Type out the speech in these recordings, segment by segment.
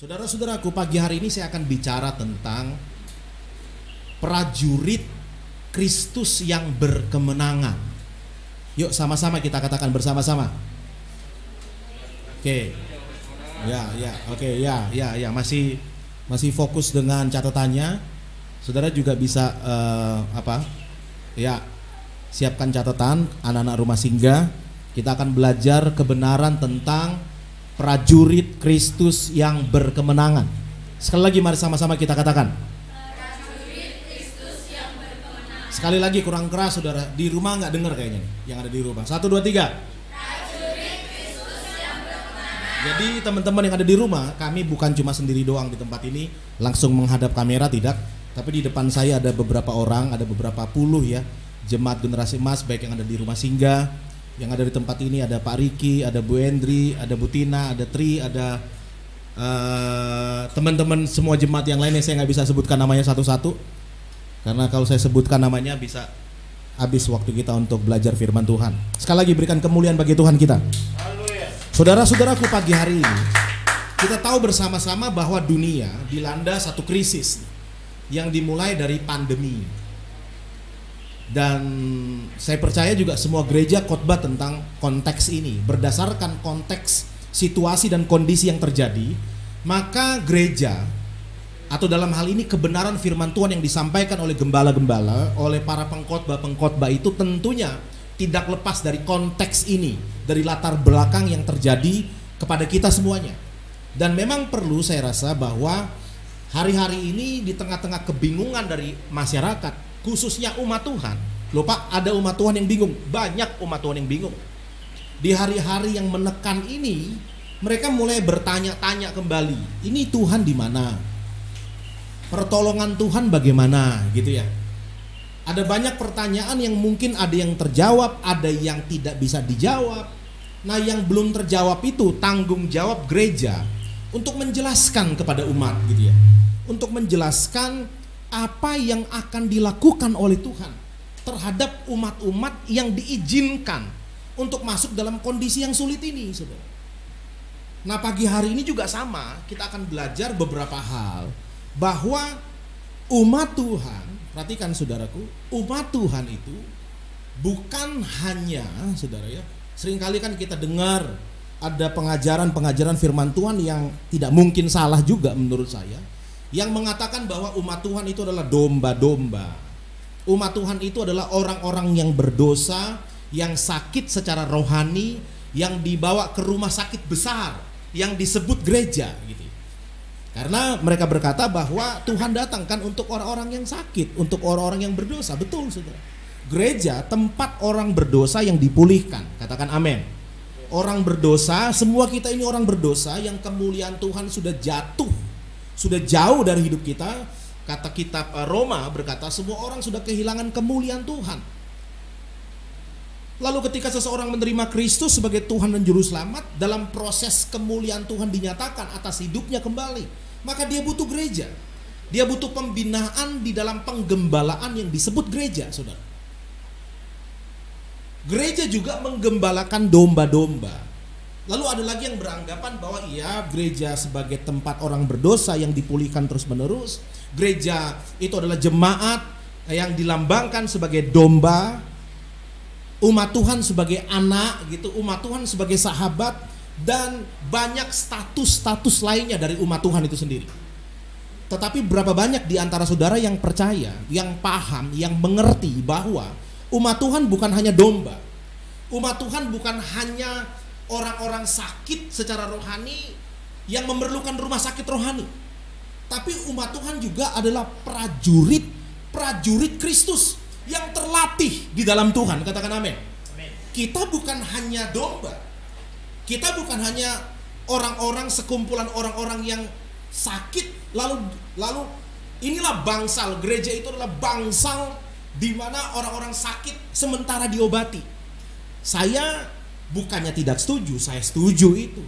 Saudara-saudaraku, pagi hari ini saya akan bicara tentang prajurit Kristus yang berkemenangan. Yuk sama-sama kita katakan bersama-sama. Oke. Masih fokus dengan catatannya. Saudara juga bisa siapkan catatan anak-anak rumah singgah. Kita akan belajar kebenaran tentang prajurit Kristus yang berkemenangan. Sekali lagi mari sama-sama kita katakan. Prajurit Kristus yang berkemenangan. Sekali lagi kurang keras saudara. Di rumah nggak dengar kayaknya nih, yang ada di rumah. 1, 2, 3. Prajurit Kristus yang berkemenangan. Jadi teman-teman yang ada di rumah, kami bukan cuma sendiri doang di tempat ini, langsung menghadap kamera tidak. Tapi di depan saya ada beberapa orang, ada beberapa puluh ya, jemaat generasi emas baik yang ada di rumah singgah. Yang ada di tempat ini ada Pak Riki, ada Bu Endri, ada Bu Tina, ada Tri, ada teman-teman semua jemaat yang lainnya. Saya nggak bisa sebutkan namanya satu-satu karena kalau saya sebutkan namanya bisa habis waktu kita untuk belajar firman Tuhan. Sekali lagi berikan kemuliaan bagi Tuhan kita. Saudara-saudaraku, pagi hari ini kita tahu bersama-sama bahwa dunia dilanda satu krisis yang dimulai dari pandemi. Dan saya percaya juga semua gereja khotbah tentang konteks ini. Berdasarkan konteks situasi dan kondisi yang terjadi, maka gereja atau dalam hal ini kebenaran firman Tuhan yang disampaikan oleh gembala-gembala, oleh para pengkhotbah itu tentunya tidak lepas dari konteks ini, dari latar belakang yang terjadi kepada kita semuanya. Dan memang perlu saya rasa bahwa hari-hari ini di tengah-tengah kebingungan dari masyarakat, khususnya umat Tuhan. Loh Pak, ada umat Tuhan yang bingung. Banyak umat Tuhan yang bingung. Di hari-hari yang menekan ini, mereka mulai bertanya-tanya kembali. Ini Tuhan di mana? Pertolongan Tuhan bagaimana? Gitu ya. Ada banyak pertanyaan yang mungkin ada yang terjawab, ada yang tidak bisa dijawab. Nah, yang belum terjawab itu tanggung jawab gereja untuk menjelaskan kepada umat gitu ya. Untuk menjelaskan apa yang akan dilakukan oleh Tuhan terhadap umat-umat yang diizinkan untuk masuk dalam kondisi yang sulit ini, saudara. Nah, pagi hari ini juga sama, kita akan belajar beberapa hal bahwa umat Tuhan, perhatikan saudaraku, umat Tuhan itu bukan hanya, saudara ya, seringkali kan kita dengar ada pengajaran-pengajaran firman Tuhan yang tidak mungkin salah juga menurut saya, yang mengatakan bahwa umat Tuhan itu adalah domba-domba. Umat Tuhan itu adalah orang-orang yang berdosa, yang sakit secara rohani, yang dibawa ke rumah sakit besar, yang disebut gereja gitu. Karena mereka berkata bahwa Tuhan datangkan untuk orang-orang yang sakit, untuk orang-orang yang berdosa. Betul, saudara. Gereja tempat orang berdosa yang dipulihkan. Katakan amin. Orang berdosa, semua kita ini orang berdosa yang kemuliaan Tuhan sudah jatuh, sudah jauh dari hidup kita. Kata kitab Roma berkata semua orang sudah kehilangan kemuliaan Tuhan. Lalu ketika seseorang menerima Kristus sebagai Tuhan dan Juru Selamat, dalam proses kemuliaan Tuhan dinyatakan atas hidupnya kembali, maka dia butuh gereja. Dia butuh pembinaan di dalam penggembalaan yang disebut gereja, saudara. Gereja juga menggembalakan domba-domba. Lalu ada lagi yang beranggapan bahwa iya, gereja sebagai tempat orang berdosa yang dipulihkan terus-menerus. Gereja itu adalah jemaat yang dilambangkan sebagai domba, umat Tuhan sebagai anak gitu, umat Tuhan sebagai sahabat, dan banyak status-status lainnya dari umat Tuhan itu sendiri. Tetapi berapa banyak di antara saudara yang percaya, yang paham, yang mengerti bahwa umat Tuhan bukan hanya domba. Umat Tuhan bukan hanya orang-orang sakit secara rohani yang memerlukan rumah sakit rohani. Tapi umat Tuhan juga adalah prajurit Kristus yang terlatih di dalam Tuhan. Katakan amin. Kita bukan hanya domba. Kita bukan hanya orang-orang, sekumpulan orang-orang yang sakit. Lalu inilah bangsal. Gereja itu adalah bangsal di mana orang-orang sakit sementara diobati. Saya bukannya tidak setuju, saya setuju itu.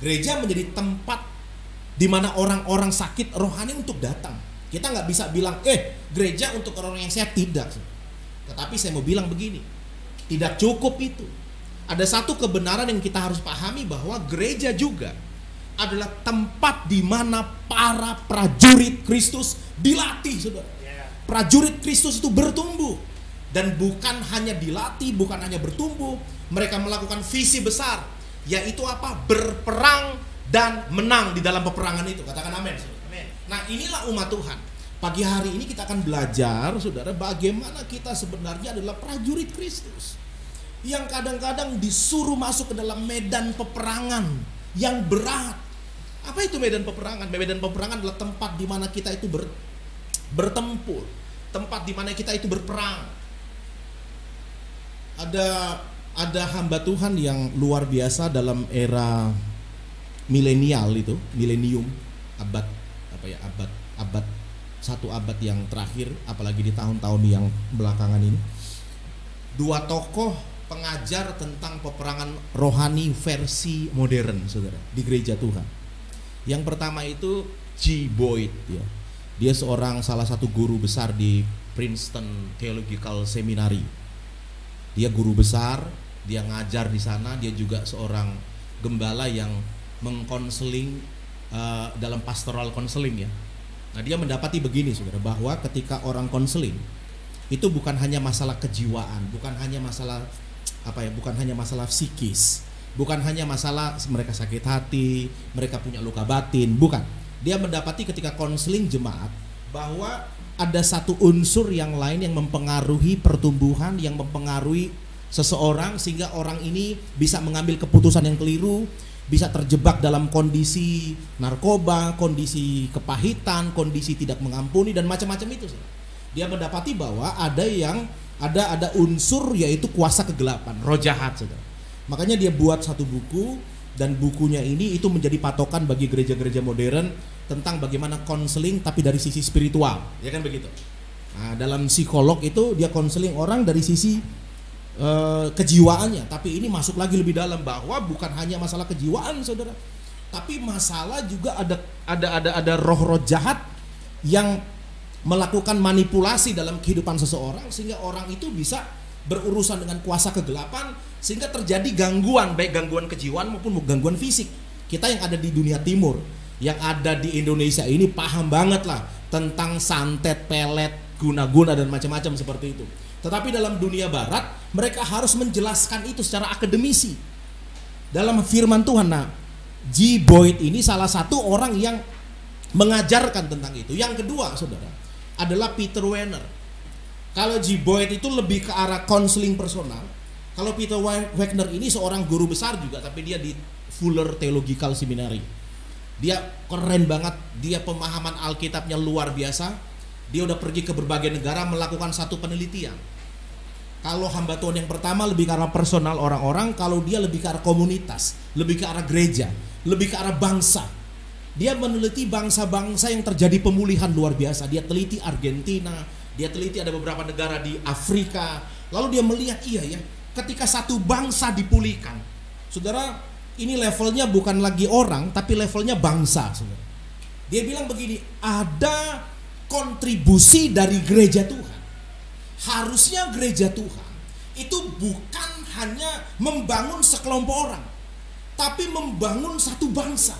Gereja menjadi tempat di mana orang-orang sakit rohani untuk datang. Kita nggak bisa bilang, gereja untuk orang yang sehat, tidak. Tetapi saya mau bilang begini, tidak cukup itu. Ada satu kebenaran yang kita harus pahami bahwa gereja juga adalah tempat di mana para prajurit Kristus dilatih, saudara. Prajurit Kristus itu bertumbuh, dan bukan hanya dilatih, bukan hanya bertumbuh, mereka melakukan visi besar, yaitu apa? Berperang dan menang di dalam peperangan itu. Katakan amin. Nah, inilah umat Tuhan. Pagi hari ini kita akan belajar, saudara, bagaimana kita sebenarnya adalah prajurit Kristus yang kadang-kadang disuruh masuk ke dalam medan peperangan yang berat. Apa itu medan peperangan? Medan peperangan adalah tempat di mana kita itu bertempur, tempat di mana kita itu berperang. Ada hamba Tuhan yang luar biasa dalam era milenial itu, milenium, abad satu abad yang terakhir, apalagi di tahun-tahun yang belakangan ini. Dua tokoh pengajar tentang peperangan rohani versi modern, saudara, di gereja Tuhan. Yang pertama itu G. Boyd, ya. Dia salah satu guru besar di Princeton Theological Seminary. Dia guru besar, dia ngajar di sana. Dia juga seorang gembala yang mengkonseling dalam pastoral konseling, ya. Nah, dia mendapati begini, saudara, bahwa ketika orang konseling itu bukan hanya masalah kejiwaan, bukan hanya masalah bukan hanya masalah psikis, bukan hanya masalah mereka sakit hati, mereka punya luka batin, bukan. Dia mendapati ketika konseling jemaat bahwa ada satu unsur yang lain yang mempengaruhi pertumbuhan, yang mempengaruhi seseorang sehingga orang ini bisa mengambil keputusan yang keliru, bisa terjebak dalam kondisi narkoba, kondisi kepahitan, kondisi tidak mengampuni, dan macam-macam itu. Dia mendapati bahwa ada unsur, yaitu kuasa kegelapan, roh jahat, saudara. Makanya dia buat satu buku, dan bukunya ini itu menjadi patokan bagi gereja-gereja modern tentang bagaimana konseling tapi dari sisi spiritual, ya kan begitu. Nah, dalam psikolog itu dia konseling orang dari sisi kejiwaannya, tapi ini masuk lagi lebih dalam bahwa bukan hanya masalah kejiwaan, saudara, tapi masalah juga ada roh-roh jahat yang melakukan manipulasi dalam kehidupan seseorang sehingga orang itu bisa berurusan dengan kuasa kegelapan sehingga terjadi gangguan, baik gangguan kejiwaan maupun gangguan fisik. Kita yang ada di dunia timur, yang ada di Indonesia ini paham banget lah tentang santet, pelet, guna-guna dan macam-macam seperti itu. Tetapi dalam dunia barat mereka harus menjelaskan itu secara akademisi dalam firman Tuhan. Nah, G. Boyd ini salah satu orang yang mengajarkan tentang itu. Yang kedua, saudara, adalah Peter Wagner. Kalau G. Boyd itu lebih ke arah konseling personal. Kalau Peter Wagner ini seorang guru besar juga, tapi dia di Fuller Theological Seminary. Dia keren banget, dia pemahaman Alkitabnya luar biasa. Dia udah pergi ke berbagai negara melakukan satu penelitian. Kalau hamba Tuhan yang pertama lebih ke arah personal orang-orang, kalau dia lebih ke arah komunitas, lebih ke arah gereja, lebih ke arah bangsa. Dia meneliti bangsa-bangsa yang terjadi pemulihan luar biasa. Dia teliti Argentina, dia teliti ada beberapa negara di Afrika. Lalu dia melihat, iya ya, ketika satu bangsa dipulihkan, saudara, ini levelnya bukan lagi orang, tapi levelnya bangsa, saudara. Dia bilang begini, ada kontribusi dari gereja Tuhan. Harusnya gereja Tuhan itu bukan hanya membangun sekelompok orang, tapi membangun satu bangsa.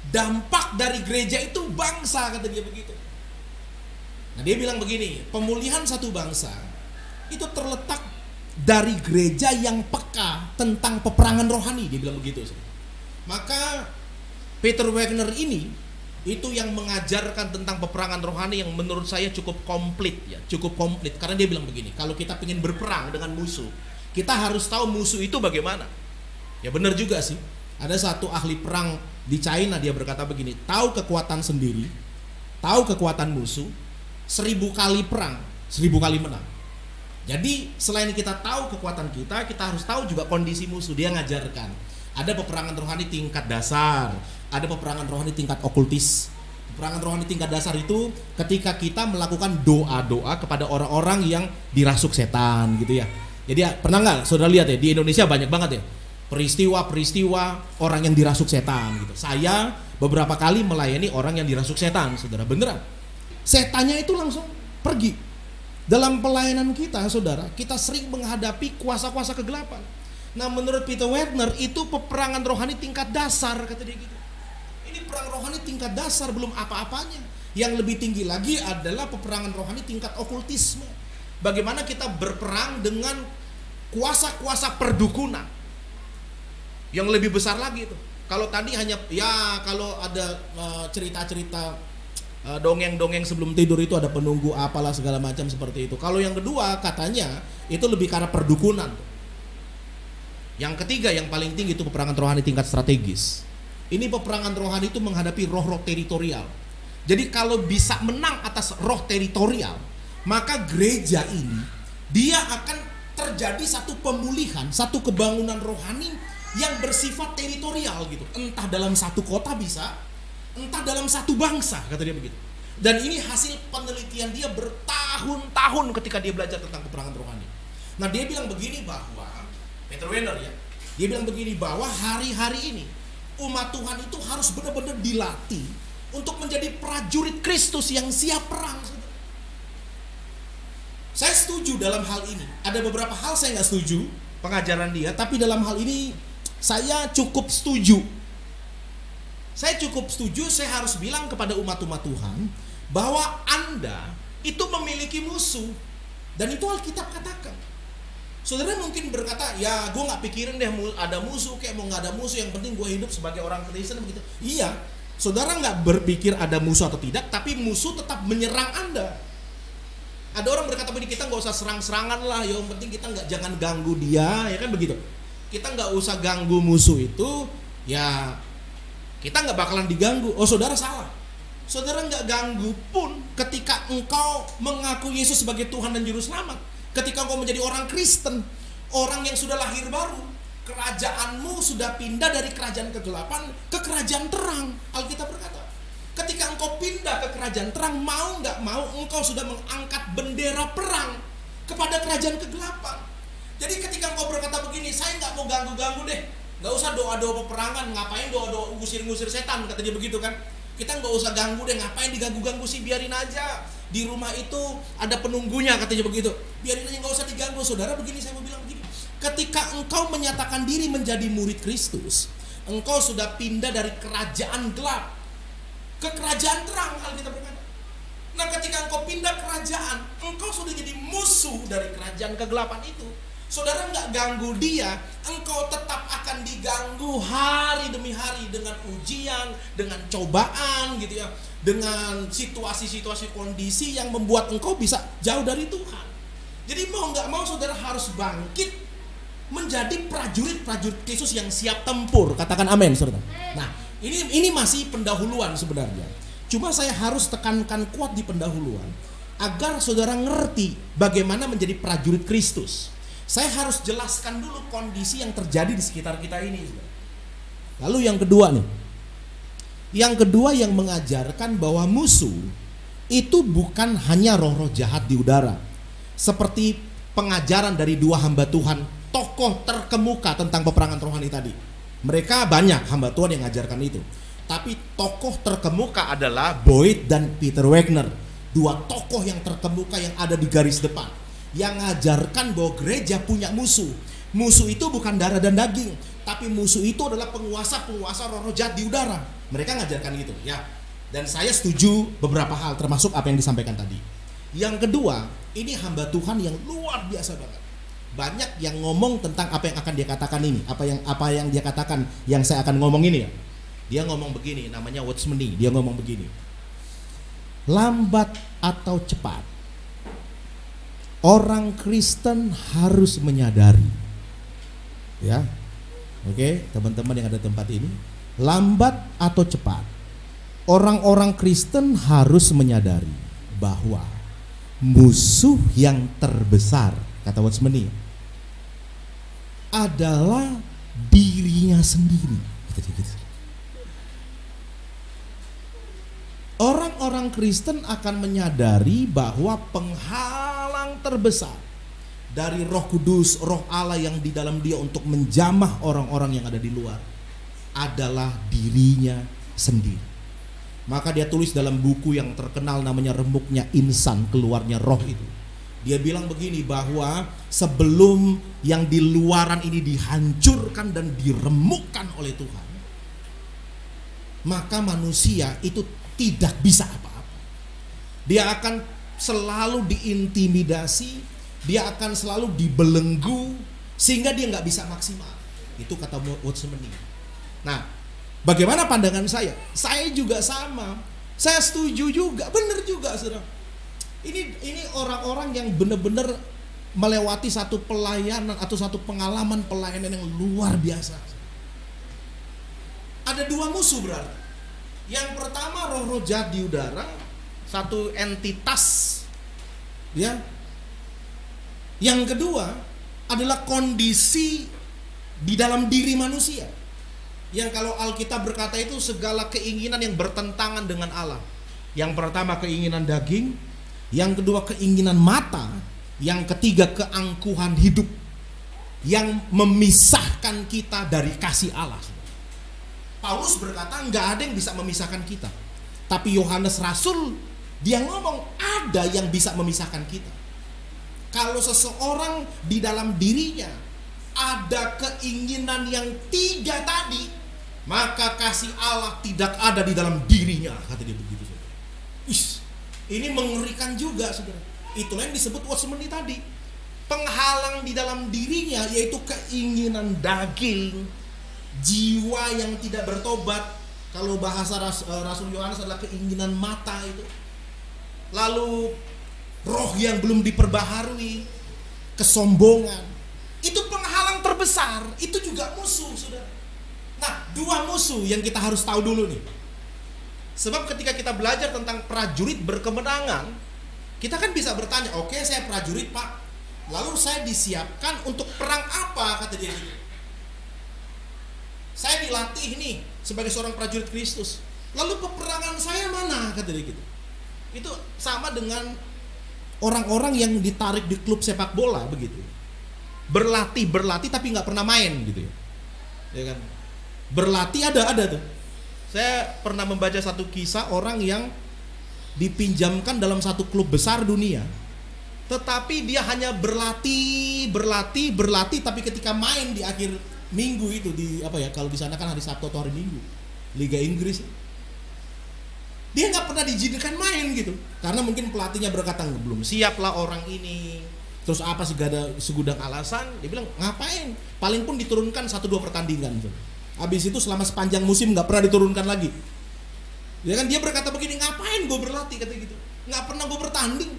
Dampak dari gereja itu bangsa, kata dia begitu. Nah, dia bilang begini, pemulihan satu bangsa itu terletak dari gereja yang peka tentang peperangan rohani, dia bilang begitu. Maka Peter Wagner ini itu yang mengajarkan tentang peperangan rohani yang menurut saya cukup komplit, ya, cukup komplit. Karena dia bilang begini, kalau kita ingin berperang dengan musuh, kita harus tahu musuh itu bagaimana. Ya benar juga sih. Ada satu ahli perang di China, dia berkata begini, tahu kekuatan sendiri, tahu kekuatan musuh, 1000 kali perang, 1000 kali menang. Jadi selain kita tahu kekuatan kita harus tahu juga kondisi musuh. Dia ngajarkan ada peperangan rohani tingkat dasar, ada peperangan rohani tingkat okultis. Peperangan rohani tingkat dasar itu ketika kita melakukan doa-doa kepada orang-orang yang dirasuk setan, gitu ya. Jadi pernah nggak saudara lihat ya, di Indonesia banyak banget ya peristiwa-peristiwa orang yang dirasuk setan gitu. Saya beberapa kali melayani orang yang dirasuk setan, saudara, beneran. Setannya itu langsung pergi. Dalam pelayanan kita, saudara, kita sering menghadapi kuasa-kuasa kegelapan. Nah, menurut Peter Wagner itu peperangan rohani tingkat dasar, kata dia gitu. rohani tingkat dasar, belum apa-apanya. Yang lebih tinggi lagi adalah peperangan rohani tingkat okultisme. Bagaimana kita berperang dengan kuasa-kuasa perdukunan yang lebih besar lagi itu. Kalau tadi hanya kalau ada cerita-cerita dongeng-dongeng sebelum tidur itu ada penunggu apalah segala macam seperti itu. Kalau yang kedua katanya itu lebih karena perdukunan. Yang ketiga yang paling tinggi itu peperangan rohani tingkat strategis. Ini peperangan rohani itu menghadapi roh-roh teritorial. Jadi kalau bisa menang atas roh teritorial, maka gereja ini dia akan terjadi satu pemulihan, satu kebangunan rohani yang bersifat teritorial gitu. Entah dalam satu kota bisa, entah dalam satu bangsa, kata dia begitu. Dan ini hasil penelitian dia bertahun-tahun ketika dia belajar tentang peperangan rohani. Nah, dia bilang begini bahwa Peter Wehner ya, dia bilang begini bahwa hari-hari ini umat Tuhan itu harus benar-benar dilatih untuk menjadi prajurit Kristus yang siap perang. Saya setuju dalam hal ini. Ada beberapa hal saya nggak setuju pengajaran dia, tapi dalam hal ini saya cukup setuju. Saya cukup setuju. Saya harus bilang kepada umat-umat Tuhan bahwa Anda itu memiliki musuh, dan itu Alkitab katakan. Saudara mungkin berkata, ya gue nggak pikirin deh ada musuh kayak mau nggak ada musuh, yang penting gue hidup sebagai orang Kristen begitu. Iya, saudara nggak berpikir ada musuh atau tidak, tapi musuh tetap menyerang Anda. Ada orang berkata begini, kita nggak usah serang-serangan lah, yang penting kita jangan ganggu dia, ya kan begitu. Kita nggak usah ganggu musuh itu, ya kita nggak bakalan diganggu. Oh saudara salah. Saudara nggak ganggu pun ketika engkau mengaku Yesus sebagai Tuhan dan Juru Selamat. Ketika engkau menjadi orang Kristen, orang yang sudah lahir baru, kerajaanmu sudah pindah dari kerajaan kegelapan ke kerajaan terang. Alkitab berkata, ketika engkau pindah ke kerajaan terang, mau nggak mau engkau sudah mengangkat bendera perang kepada kerajaan kegelapan. Jadi ketika engkau berkata begini, saya nggak mau ganggu-ganggu deh, nggak usah doa-doa peperangan, ngapain doa-doa ngusir-ngusir setan, kata dia begitu kan. Kita nggak usah ganggu deh, ngapain diganggu-ganggu sih, biarin aja. Di rumah itu ada penunggunya, katanya begitu. Biarin aja, nggak usah diganggu. Saudara begini, saya mau bilang begini. Ketika engkau menyatakan diri menjadi murid Kristus, engkau sudah pindah dari kerajaan gelap ke kerajaan terang, Alkitab berkata. Nah, ketika engkau pindah kerajaan, engkau sudah jadi musuh dari kerajaan kegelapan itu. Saudara nggak ganggu dia, engkau tetap akan diganggu hari demi hari dengan ujian, dengan cobaan gitu ya, dengan situasi-situasi kondisi yang membuat engkau bisa jauh dari Tuhan. Jadi mau nggak mau saudara harus bangkit menjadi prajurit-prajurit Kristus yang siap tempur. Katakan amin, saudara. Nah, ini masih pendahuluan sebenarnya. Cuma saya harus tekankan kuat di pendahuluan agar saudara ngerti bagaimana menjadi prajurit Kristus. Saya harus jelaskan dulu kondisi yang terjadi di sekitar kita ini. Lalu yang kedua nih. Yang kedua yang mengajarkan bahwa musuh itu bukan hanya roh-roh jahat di udara. Seperti pengajaran dari dua hamba Tuhan, tokoh terkemuka tentang peperangan rohani tadi. Mereka banyak hamba Tuhan yang mengajarkan itu. Tapi tokoh terkemuka adalah Boyd dan Peter Wehner. Dua tokoh yang terkemuka yang ada di garis depan, yang mengajarkan bahwa gereja punya musuh. Musuh itu bukan darah dan daging, tapi musuh itu adalah penguasa-penguasa roh-roh jahat di udara. Mereka mengajarkan gitu ya. Dan saya setuju beberapa hal, termasuk apa yang disampaikan tadi. Yang kedua, ini hamba Tuhan yang luar biasa banget. Banyak yang ngomong tentang apa yang akan dia katakan ini, apa yang dia katakan yang saya akan ngomong ini ya. Dia ngomong begini, namanya Watchmeni. Dia ngomong begini, lambat atau cepat, orang Kristen harus menyadari, ya, oke, teman-teman yang ada di tempat ini, lambat atau cepat, orang-orang Kristen harus menyadari bahwa musuh yang terbesar, kata Watchmeni, adalah dirinya sendiri. Orang-orang Kristen akan menyadari bahwa penghalang terbesar dari Roh Kudus, Roh Allah yang di dalam dia untuk menjamah orang-orang yang ada di luar adalah dirinya sendiri. Maka dia tulis dalam buku yang terkenal namanya Remuknya Insan, keluarnya roh itu. Dia bilang begini, bahwa sebelum yang di luaran ini dihancurkan dan diremukkan oleh Tuhan, maka manusia itu tidak bisa apa-apa. Dia akan selalu diintimidasi, dia akan selalu dibelenggu, sehingga dia nggak bisa maksimal. Itu kata Watchmeni. Nah, bagaimana pandangan saya? Saya juga sama. Saya setuju juga, benar juga, saudara. Ini orang-orang yang benar-benar melewati satu pelayanan atau satu pengalaman pelayanan yang luar biasa. Ada dua musuh berarti. Yang pertama roh-roh jahat di udara, satu entitas, ya. Yang kedua adalah kondisi di dalam diri manusia. Yang kalau Alkitab berkata itu segala keinginan yang bertentangan dengan Allah. Yang pertama keinginan daging, yang kedua keinginan mata, yang ketiga keangkuhan hidup yang memisahkan kita dari kasih Allah. Paulus berkata nggak ada yang bisa memisahkan kita. Tapi Yohanes Rasul dia ngomong ada yang bisa memisahkan kita. Kalau seseorang di dalam dirinya ada keinginan yang tiga tadi, maka kasih Allah tidak ada di dalam dirinya, kata dia begitu. Ini mengerikan juga, saudara. Itulah yang disebut Watchmeni tadi. Penghalang di dalam dirinya yaitu keinginan daging, jiwa yang tidak bertobat. Kalau bahasa Rasul Yohanes adalah keinginan mata itu. Lalu roh yang belum diperbaharui, kesombongan. Itu penghalang terbesar. Itu juga musuh, saudara. Nah, dua musuh yang kita harus tahu dulu nih. Sebab ketika kita belajar tentang prajurit berkemenangan, kita kan bisa bertanya, oke, saya prajurit, Pak. Lalu saya disiapkan untuk perang apa, kata dia. Saya dilatih nih sebagai seorang prajurit Kristus. Lalu peperangan saya mana, kata dia gitu. Itu sama dengan orang-orang yang ditarik di klub sepak bola begitu. Berlatih tapi nggak pernah main gitu ya. Ya kan? Berlatih ada tuh. Saya pernah membaca satu kisah orang yang dipinjamkan dalam satu klub besar dunia, tetapi dia hanya berlatih, tapi ketika main di akhir minggu itu di apa ya, kalau di sana kan hari Sabtu atau hari Minggu, Liga Inggris, dia nggak pernah diizinkan main gitu, karena mungkin pelatihnya berkata belum siap lah orang ini, terus apa sih, gak ada segudang alasan. Dia bilang ngapain, paling pun diturunkan 1-2 pertandingan gitu. Habis itu selama sepanjang musim nggak pernah diturunkan lagi. Ya kan, dia berkata begini, ngapain gue berlatih, kata gitu, nggak pernah gue bertanding.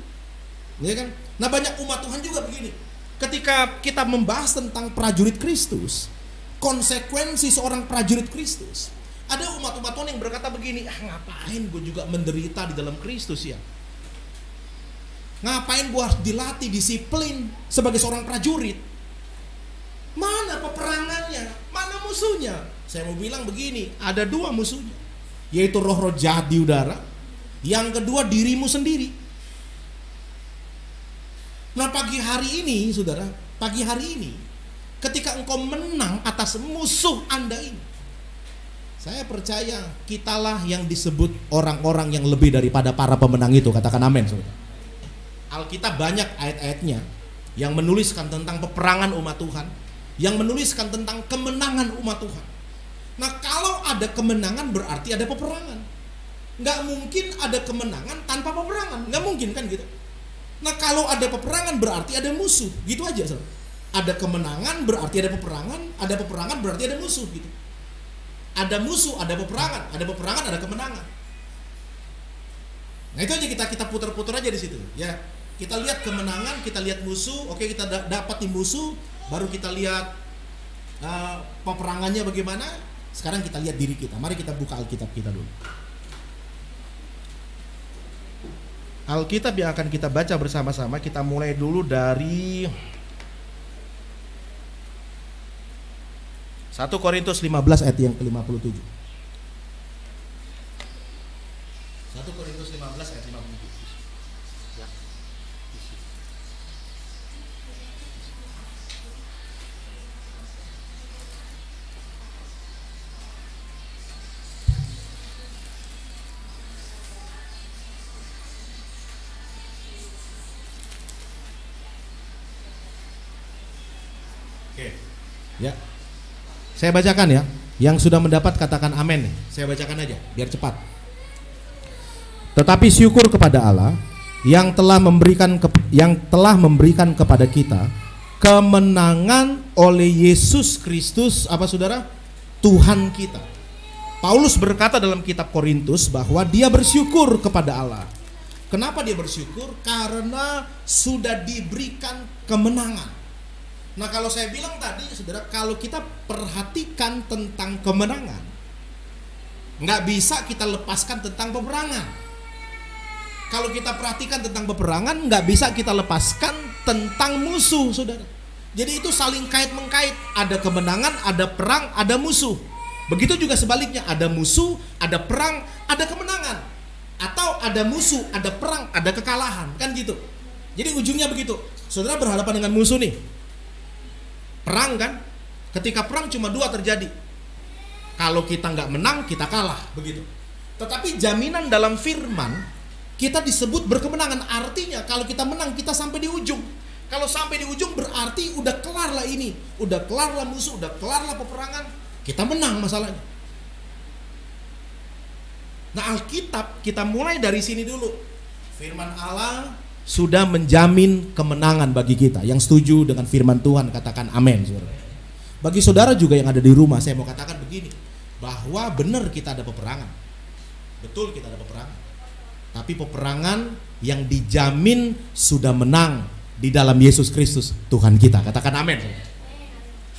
Ya kan. Nah, banyak umat Tuhan juga begini. Ketika kita membahas tentang prajurit Kristus, konsekuensi seorang prajurit Kristus, ada umat-umat Tuhan yang berkata begini, ngapain gue juga menderita di dalam Kristus ya? Ngapain gue harus dilatih disiplin sebagai seorang prajurit? Mana peperangannya? Mana musuhnya? Saya mau bilang begini, ada dua musuhnya, yaitu roh-roh jahat di udara. Yang kedua dirimu sendiri. Nah, pagi hari ini, saudara, pagi hari ini, ketika engkau menang atas musuh Anda ini, saya percaya kitalah yang disebut orang-orang yang lebih daripada para pemenang itu. Katakan amin, saudara. Alkitab banyak ayat-ayatnya yang menuliskan tentang peperangan umat Tuhan, yang menuliskan tentang kemenangan umat Tuhan. Nah, kalau ada kemenangan berarti ada peperangan. Nggak mungkin ada kemenangan tanpa peperangan, nggak mungkin kan gitu. Nah, kalau ada peperangan berarti ada musuh, gitu aja, saudara. Ada kemenangan berarti ada peperangan berarti ada musuh gitu. Ada musuh, ada peperangan ada kemenangan. Nah, itu aja kita putar-putar aja di situ ya. Kita lihat kemenangan, kita lihat musuh, oke, kita dapat di musuh, baru kita lihat peperangannya bagaimana. Sekarang kita lihat diri kita. Mari kita buka Alkitab kita dulu. Alkitab yang akan kita baca bersama-sama, kita mulai dulu dari 1 Korintus 15 ayat yang ke-57. 1 Korintus 15 ayat 57. Ya. Oke. Ya. Saya bacakan ya. Yang sudah mendapat katakan amin. Saya bacakan aja biar cepat. Tetapi syukur kepada Allah yang telah memberikan kepada kita kemenangan oleh Yesus Kristus, apa saudara? Tuhan kita. Paulus berkata dalam kitab Korintus bahwa dia bersyukur kepada Allah. Kenapa dia bersyukur? Karena sudah diberikan kemenangan. Nah, kalau saya bilang tadi, saudara, kalau kita perhatikan tentang kemenangan, nggak bisa kita lepaskan tentang peperangan. Kalau kita perhatikan tentang peperangan, nggak bisa kita lepaskan tentang musuh, saudara. Jadi itu saling kait-mengkait. Ada kemenangan, ada perang, ada musuh. Begitu juga sebaliknya, ada musuh, ada perang, ada kemenangan. Atau ada musuh, ada perang, ada kekalahan, kan gitu. Jadi ujungnya begitu. Saudara berhadapan dengan musuh nih. Perang kan, ketika perang cuma dua terjadi. Kalau kita nggak menang, kita kalah, begitu. Tetapi jaminan dalam firman, kita disebut berkemenangan. Artinya kalau kita menang, kita sampai di ujung. Kalau sampai di ujung berarti udah kelar lah ini. Udah kelar lah musuh, udah kelar lah peperangan. Kita menang masalahnya. Nah, Alkitab kita mulai dari sini dulu. Firman Allah sudah menjamin kemenangan bagi kita. Yang setuju dengan firman Tuhan katakan amin, saudara. Bagi saudara juga yang ada di rumah, saya mau katakan begini, bahwa benar kita ada peperangan. Betul kita ada peperangan. Tapi peperangan yang dijamin sudah menang di dalam Yesus Kristus Tuhan kita. Katakan amin.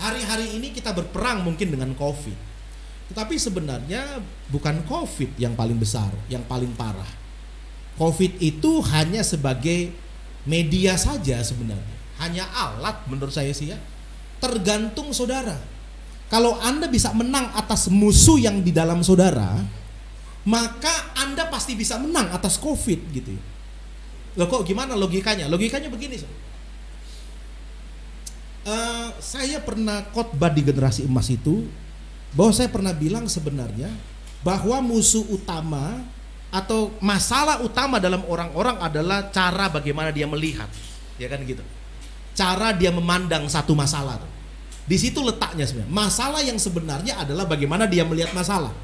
Hari-hari ini kita berperang mungkin dengan COVID. Tetapi sebenarnya bukan COVID yang paling besar, yang paling parah. COVID itu hanya sebagai media saja sebenarnya. Hanya alat menurut saya sih ya. Tergantung saudara. Kalau Anda bisa menang atas musuh yang di dalam saudara, maka Anda pasti bisa menang atas COVID gitu ya. Loh, kok gimana logikanya? Logikanya begini. Saya pernah khotbah di generasi emas itu, bahwa saya pernah bilang sebenarnya bahwa musuh utama atau masalah utama dalam orang-orang adalah cara bagaimana dia melihat, ya kan gitu. Cara dia memandang satu masalah. Di situ letaknya sebenarnya. Masalah yang sebenarnya adalah bagaimana dia melihat masalah.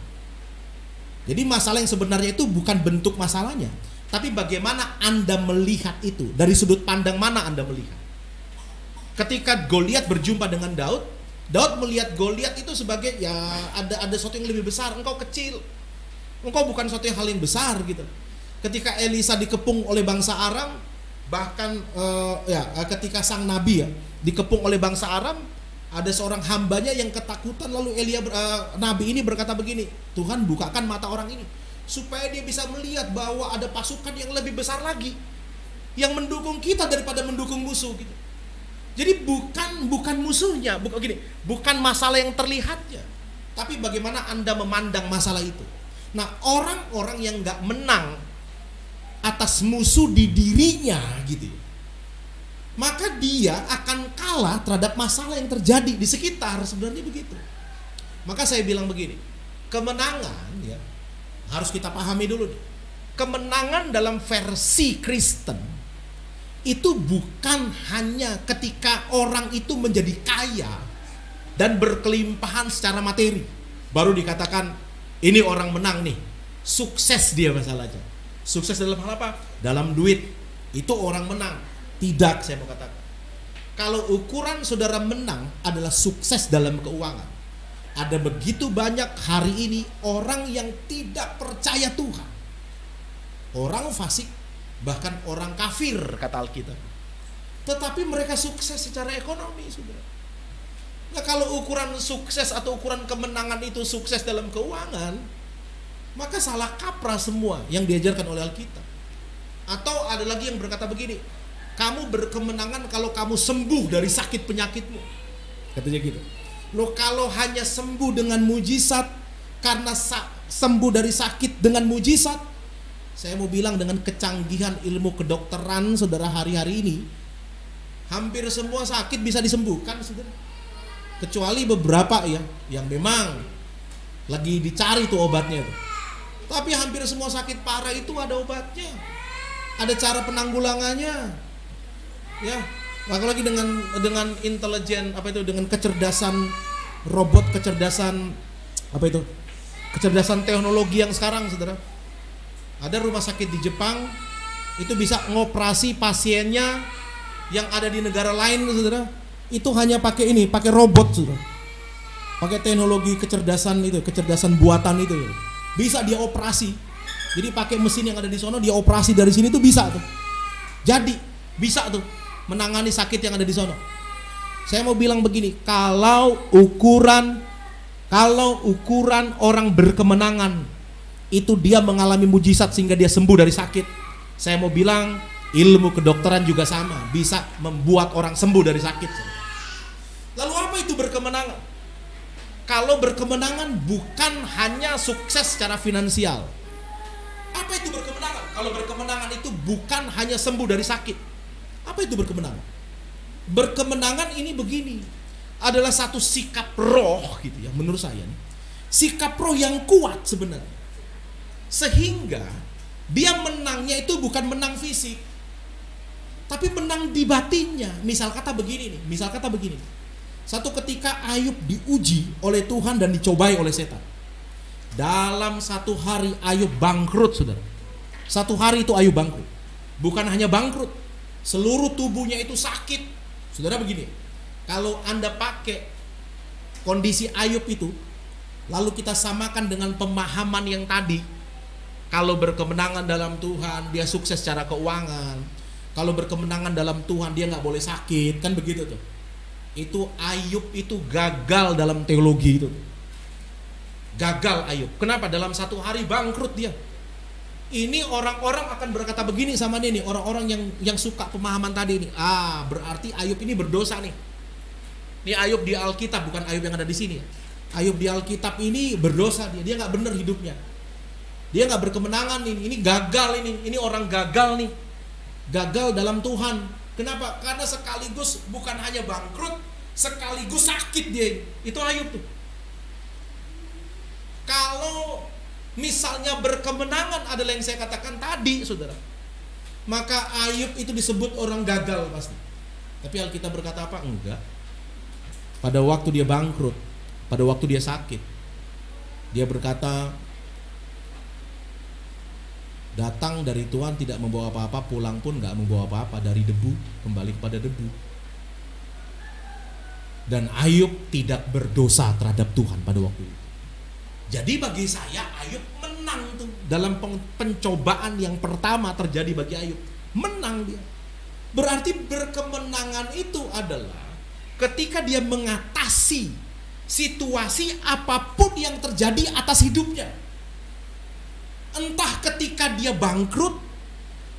Jadi masalah yang sebenarnya itu bukan bentuk masalahnya, tapi bagaimana Anda melihat itu, dari sudut pandang mana Anda melihat. Ketika Goliat berjumpa dengan Daud, Daud melihat Goliat itu sebagai ya ada sesuatu yang lebih besar. Engkau kecil, engkau bukan suatu hal yang besar gitu. Ketika Elisa dikepung oleh bangsa Aram, bahkan ketika sang nabi ya dikepung oleh bangsa Aram, ada seorang hambanya yang ketakutan, lalu nabi ini berkata begini, Tuhan bukakan mata orang ini supaya dia bisa melihat bahwa ada pasukan yang lebih besar lagi yang mendukung kita daripada mendukung musuh gitu. Jadi bukan musuhnya, bukan masalah yang terlihatnya, tapi bagaimana Anda memandang masalah itu. Nah, orang-orang yang nggak menang atas musuh di dirinya gitu, maka dia akan kalah terhadap masalah yang terjadi di sekitar, sebenarnya begitu. Maka saya bilang begini, kemenangan ya harus kita pahami dulu nih. Kemenangan dalam versi Kristen itu bukan hanya ketika orang itu menjadi kaya dan berkelimpahan secara materi baru dikatakan ini orang menang nih, sukses dia masalahnya. Sukses dalam hal apa? Dalam duit, itu orang menang. Tidak, saya mau katakan, kalau ukuran saudara menang adalah sukses dalam keuangan, ada begitu banyak hari ini orang yang tidak percaya Tuhan, orang fasik, bahkan orang kafir kata Alkitab, tetapi mereka sukses secara ekonomi, saudara. Nah, kalau ukuran sukses atau ukuran kemenangan itu sukses dalam keuangan, maka salah kaprah semua yang diajarkan oleh Alkitab. Atau ada lagi yang berkata begini, kamu berkemenangan kalau kamu sembuh dari sakit penyakitmu, katanya gitu. Loh, kalau hanya sembuh dengan mujizat, karena sembuh dari sakit dengan mujizat, saya mau bilang dengan kecanggihan ilmu kedokteran saudara hari-hari ini, hampir semua sakit bisa disembuhkan, saudara. Kecuali beberapa ya yang memang lagi dicari tuh obatnya itu. Tapi hampir semua sakit parah itu ada obatnya, ada cara penanggulangannya. Ya, apalagi dengan intelijen dengan kecerdasan robot, kecerdasan Apa itu? Kecerdasan teknologi yang sekarang, saudara. Ada rumah sakit di Jepang itu bisa ngoperasi pasiennya yang ada di negara lain, saudara. Itu hanya pakai ini, pakai robot, saudara. Pakai teknologi kecerdasan itu, kecerdasan buatan itu. Bisa dia operasi. Jadi pakai mesin yang ada di sono, dia operasi dari sini tuh bisa tuh. Jadi bisa tuh menangani sakit yang ada di sono. Saya mau bilang begini, kalau ukuran orang berkemenangan itu dia mengalami mujizat sehingga dia sembuh dari sakit, saya mau bilang ilmu kedokteran juga sama, bisa membuat orang sembuh dari sakit. Lalu apa itu berkemenangan? Kalau berkemenangan bukan hanya sukses secara finansial. Apa itu berkemenangan? Kalau berkemenangan itu bukan hanya sembuh dari sakit. Apa itu berkemenangan? Berkemenangan ini begini, adalah satu sikap roh gitu ya, menurut saya nih. Sikap roh yang kuat sebenarnya. Sehingga dia menangnya itu bukan menang fisik, tapi menang di batinnya. Misal kata begini. Satu ketika Ayub diuji oleh Tuhan dan dicobai oleh setan. Dalam satu hari Ayub bangkrut, saudara. Satu hari itu Ayub bangkrut. Bukan hanya bangkrut, seluruh tubuhnya itu sakit. Saudara begini, kalau Anda pakai kondisi Ayub itu, lalu kita samakan dengan pemahaman yang tadi, kalau berkemenangan dalam Tuhan, dia sukses secara keuangan. Kalau berkemenangan dalam Tuhan, dia nggak boleh sakit, kan begitu tuh. Itu Ayub itu gagal dalam teologi itu. Gagal Ayub. Kenapa? Dalam satu hari bangkrut dia. Ini orang-orang akan berkata begini sama dia nih, orang-orang yang suka pemahaman tadi ini. Berarti Ayub ini berdosa nih. Ini Ayub di Alkitab, bukan Ayub yang ada di sini. Ayub di Alkitab ini berdosa dia nggak benar hidupnya. Dia nggak berkemenangan ini gagal ini orang gagal nih, gagal dalam Tuhan. Kenapa? Karena sekaligus bukan hanya bangkrut, sekaligus sakit dia. Itu Ayub tuh. Kalau misalnya berkemenangan adalah yang saya katakan tadi, saudara, maka Ayub itu disebut orang gagal pasti. Tapi Alkitab berkata apa? Enggak. Pada waktu dia bangkrut, pada waktu dia sakit, dia berkata, datang dari Tuhan tidak membawa apa-apa, pulang pun gak membawa apa-apa, dari debu kembali kepada debu. Dan Ayub tidak berdosa terhadap Tuhan pada waktu itu. Jadi bagi saya Ayub menang tuh dalam pencobaan yang pertama terjadi bagi Ayub. Menang dia. Berarti berkemenangan itu adalah ketika dia mengatasi situasi apapun yang terjadi atas hidupnya. Entah ketika dia bangkrut,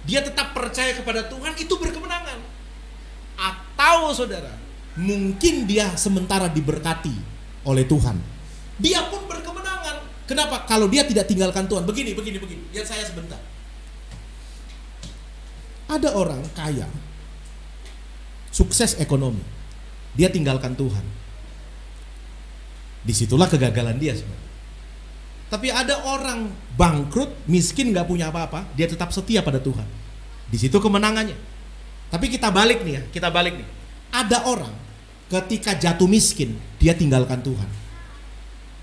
dia tetap percaya kepada Tuhan, itu berkemenangan. Atau saudara, mungkin dia sementara diberkati oleh Tuhan, dia pun berkemenangan. Kenapa? Kalau dia tidak tinggalkan Tuhan. Begini. Lihat saya sebentar. Ada orang kaya, sukses ekonomi, dia tinggalkan Tuhan. Disitulah kegagalan dia sebenarnya. Tapi ada orang bangkrut, miskin, gak punya apa-apa, dia tetap setia pada Tuhan. Di situ kemenangannya. Tapi kita balik nih. Ada orang ketika jatuh miskin, dia tinggalkan Tuhan.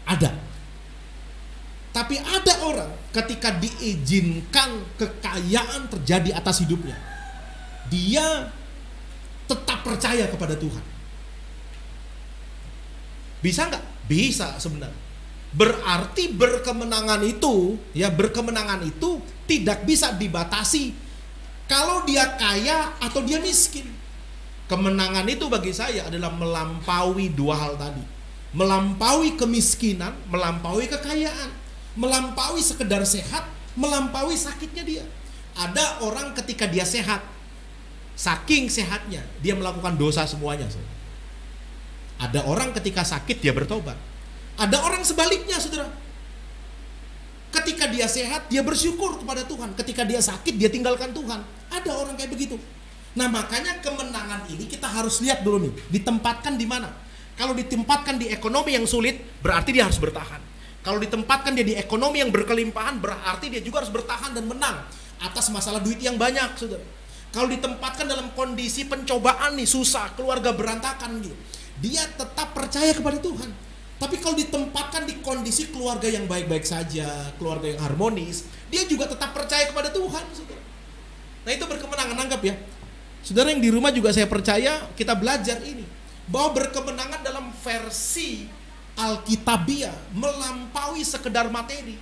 Ada. Tapi ada orang ketika diizinkan kekayaan terjadi atas hidupnya, dia tetap percaya kepada Tuhan. Bisa nggak? Bisa sebenarnya. Berarti berkemenangan itu tidak bisa dibatasi kalau dia kaya atau dia miskin. Kemenangan itu bagi saya adalah melampaui dua hal tadi. Melampaui kemiskinan, melampaui kekayaan, melampaui sekedar sehat, melampaui sakitnya dia. Ada orang ketika dia sehat, saking sehatnya dia melakukan dosa semuanya. Ada orang ketika sakit dia bertobat. Ada orang sebaliknya, saudara. Ketika dia sehat, dia bersyukur kepada Tuhan. Ketika dia sakit, dia tinggalkan Tuhan. Ada orang kayak begitu. Nah, makanya kemenangan ini kita harus lihat dulu nih, ditempatkan di mana. Kalau ditempatkan di ekonomi yang sulit, berarti dia harus bertahan. Kalau ditempatkan dia di ekonomi yang berkelimpahan, berarti dia juga harus bertahan dan menang atas masalah duit yang banyak, saudara. Kalau ditempatkan dalam kondisi pencobaan nih, susah, keluarga berantakan gitu, dia tetap percaya kepada Tuhan. Tapi kalau ditempatkan di kondisi keluarga yang baik-baik saja, keluarga yang harmonis, dia juga tetap percaya kepada Tuhan, saudara. Nah itu berkemenangan, anggap ya. Saudara yang di rumah juga saya percaya kita belajar ini, bahwa berkemenangan dalam versi Alkitabiah melampaui sekedar materi,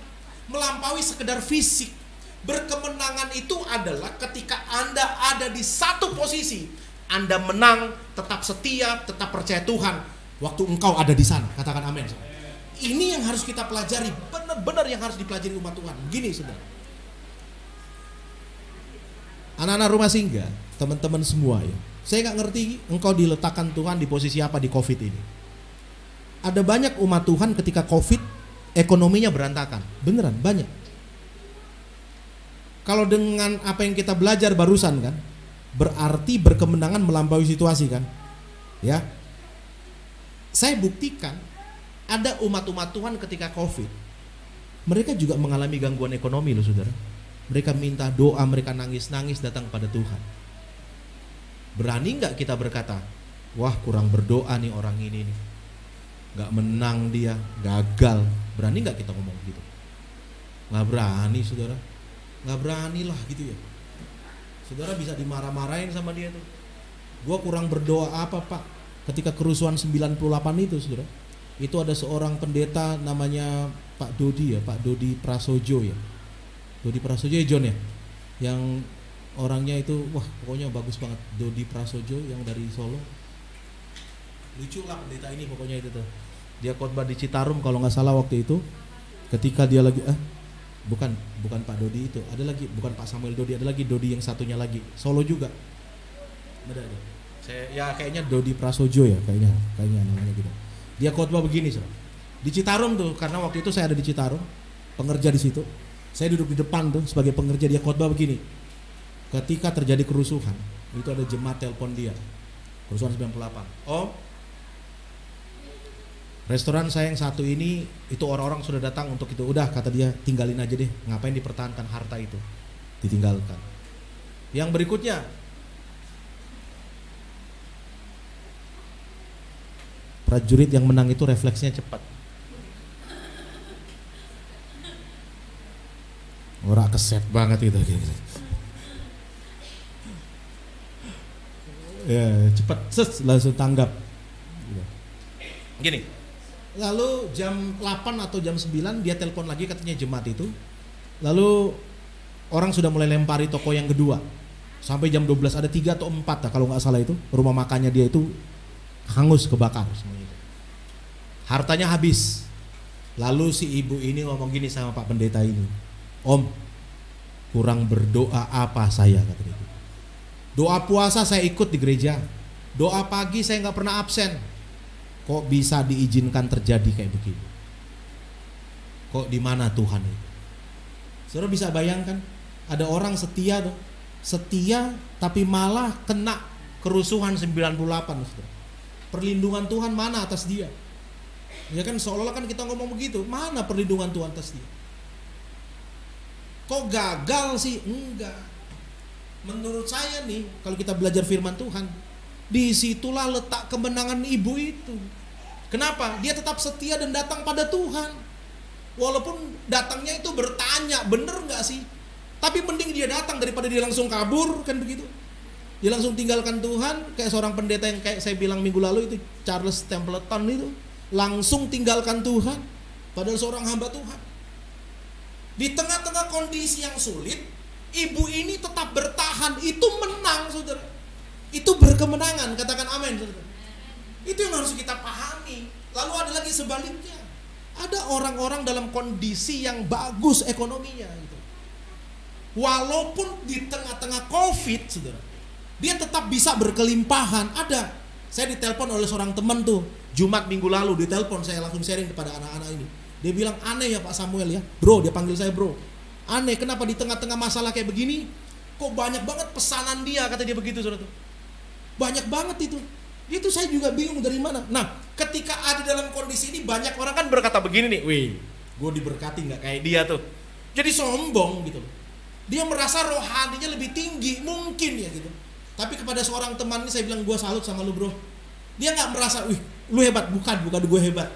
melampaui sekedar fisik. Berkemenangan itu adalah ketika Anda ada di satu posisi, Anda menang, tetap setia, tetap percaya Tuhan. Waktu engkau ada di sana, katakan amin. Ini yang harus kita pelajari, benar-benar yang harus dipelajari umat Tuhan. Begini, saudara. Anak-anak rumah singgah, teman-teman semua ya. Saya nggak ngerti engkau diletakkan Tuhan di posisi apa di COVID ini. Ada banyak umat Tuhan ketika COVID ekonominya berantakan, beneran banyak. Kalau dengan apa yang kita belajar barusan kan, berarti berkemenangan melampaui situasi kan, ya. Saya buktikan ada umat-umat Tuhan ketika COVID, mereka juga mengalami gangguan ekonomi loh saudara. Mereka minta doa, mereka nangis-nangis datang pada Tuhan. Berani nggak kita berkata, wah kurang berdoa nih orang ini nih, nggak menang dia, gagal. Berani nggak kita ngomong gitu? Nggak berani saudara, nggak berani lah gitu ya. Saudara bisa dimarah-marahin sama dia tuh. Gua kurang berdoa apa pak? Ketika kerusuhan 98 itu saudara, itu ada seorang pendeta namanya Pak Dodi ya, Pak Dodi Prasojo ya. Dodi Prasojo ya John ya, yang orangnya itu wah pokoknya bagus banget, Dodi Prasojo yang dari Solo. Lucu lah pendeta ini pokoknya itu tuh. Dia khotbah di Citarum kalau nggak salah waktu itu. Ketika dia lagi bukan Pak Dodi itu, ada lagi, bukan Pak Samuel Dodi, ada lagi Dodi yang satunya lagi, Solo juga. Ada. Ya kayaknya Dodi Prasojo ya, kayaknya namanya gitu. Dia khotbah begini saudara. Di Citarum tuh, karena waktu itu saya ada di Citarum, pengerja di situ. Saya duduk di depan tuh sebagai pengerja, dia khotbah begini. Ketika terjadi kerusuhan, itu ada jemaat telepon dia. Kerusuhan 98. Om, restoran saya yang satu ini, itu orang-orang sudah datang untuk itu. Udah kata dia, tinggalin aja deh. Ngapain dipertahankan harta itu? Ditinggalkan. Yang berikutnya, prajurit yang menang itu refleksnya cepat. Ora keset banget itu. Ya, cepat langsung tanggap. Gini. Lalu jam 8 atau jam 9 dia telepon lagi katanya jemaat itu. Lalu orang sudah mulai lempari toko yang kedua. Sampai jam 12 ada 3 atau 4 kalau nggak salah itu. Rumah makannya dia itu hangus, kebakar semuanya itu. Hartanya habis. Lalu si ibu ini ngomong gini sama Pak Pendeta ini, Om, kurang berdoa apa saya, kata dia. Doa puasa saya ikut di gereja, doa pagi saya nggak pernah absen. Kok bisa diizinkan terjadi kayak begini? Kok di mana Tuhan itu? Saudara bisa bayangkan, ada orang setia dong, setia tapi malah kena kerusuhan 98 saudara. Perlindungan Tuhan mana atas dia? Ya kan seolah-olah kan kita ngomong begitu, mana perlindungan Tuhan atas dia? Kok gagal sih? Enggak. Menurut saya nih, kalau kita belajar firman Tuhan, disitulah letak kemenangan ibu itu. Kenapa? Dia tetap setia dan datang pada Tuhan. Walaupun datangnya itu bertanya, bener nggak sih? Tapi mending dia datang daripada dia langsung kabur, kan begitu? Dia langsung tinggalkan Tuhan, kayak seorang pendeta yang kayak saya bilang minggu lalu itu, Charles Templeton itu, langsung tinggalkan Tuhan, padahal seorang hamba Tuhan. Di tengah-tengah kondisi yang sulit, ibu ini tetap bertahan, itu menang saudara. Itu berkemenangan, katakan amin saudara. Itu yang harus kita pahami. Lalu ada lagi sebaliknya, ada orang-orang dalam kondisi yang bagus ekonominya gitu. Walaupun di tengah-tengah COVID saudara, dia tetap bisa berkelimpahan. Ada, saya ditelepon oleh seorang teman tuh, Jumat minggu lalu ditelepon, saya langsung sharing kepada anak-anak ini. Dia bilang, aneh ya Pak Samuel ya, bro, dia panggil saya bro. Aneh, kenapa di tengah-tengah masalah kayak begini, kok banyak banget pesanan dia, kata dia begitu saudara. Banyak banget itu. Itu saya juga bingung dari mana. Nah, ketika ada dalam kondisi ini, banyak orang kan berkata begini nih, wih, gue diberkati nggak kayak dia tuh. Jadi sombong gitu. Dia merasa rohaninya lebih tinggi, mungkin ya gitu. Tapi kepada seorang teman ini saya bilang, gue salut sama lu bro. Dia nggak merasa, wih, lu hebat, bukan gue hebat.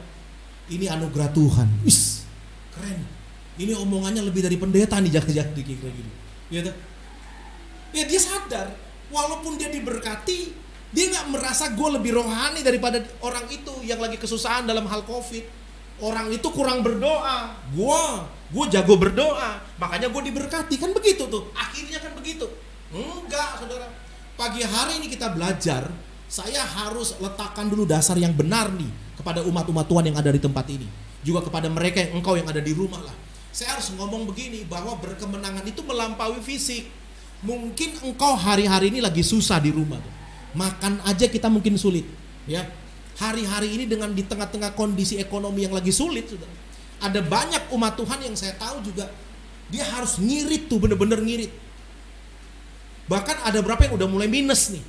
Ini anugerah Tuhan. Wis, keren. Ini omongannya lebih dari pendeta nih, jangan-jangan dikira gini. Gitu. Ya dia sadar, walaupun dia diberkati, dia nggak merasa gue lebih rohani daripada orang itu yang lagi kesusahan dalam hal COVID. Orang itu kurang berdoa, gue jago berdoa, makanya gue diberkati. Kan begitu tuh, akhirnya kan begitu. Enggak, saudara. Pagi hari ini kita belajar, saya harus letakkan dulu dasar yang benar nih kepada umat-umat Tuhan yang ada di tempat ini, juga kepada mereka yang engkau yang ada di rumah lah. Saya harus ngomong begini, bahwa berkemenangan itu melampaui fisik. Mungkin engkau hari-hari ini lagi susah di rumah tuh. Makan aja kita mungkin sulit, ya. Hari-hari ini dengan di tengah-tengah kondisi ekonomi yang lagi sulit, saudara. Ada banyak umat Tuhan yang saya tahu juga dia harus ngirit tuh, bener-bener ngirit. Bahkan ada berapa yang udah mulai minus nih.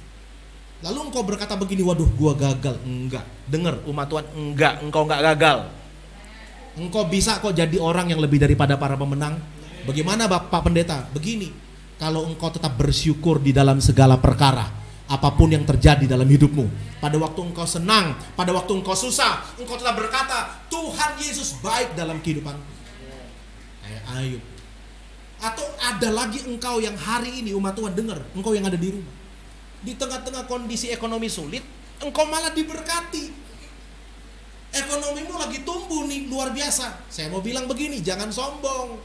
Lalu engkau berkata begini, waduh gua gagal. Enggak, dengar umat Tuhan, enggak, engkau enggak gagal. Engkau bisa kok jadi orang yang lebih daripada para pemenang. Bagaimana Bapak Pendeta? Begini, kalau engkau tetap bersyukur di dalam segala perkara, apapun yang terjadi dalam hidupmu, pada waktu engkau senang, pada waktu engkau susah, engkau tetap berkata, Tuhan Yesus baik dalam kehidupanku. Kayak Ayub. Atau ada lagi engkau yang hari ini umat Tuhan dengar, engkau yang ada di rumah, di tengah-tengah kondisi ekonomi sulit, engkau malah diberkati. Ekonomimu lagi tumbuh nih, luar biasa. Saya mau bilang begini, jangan sombong.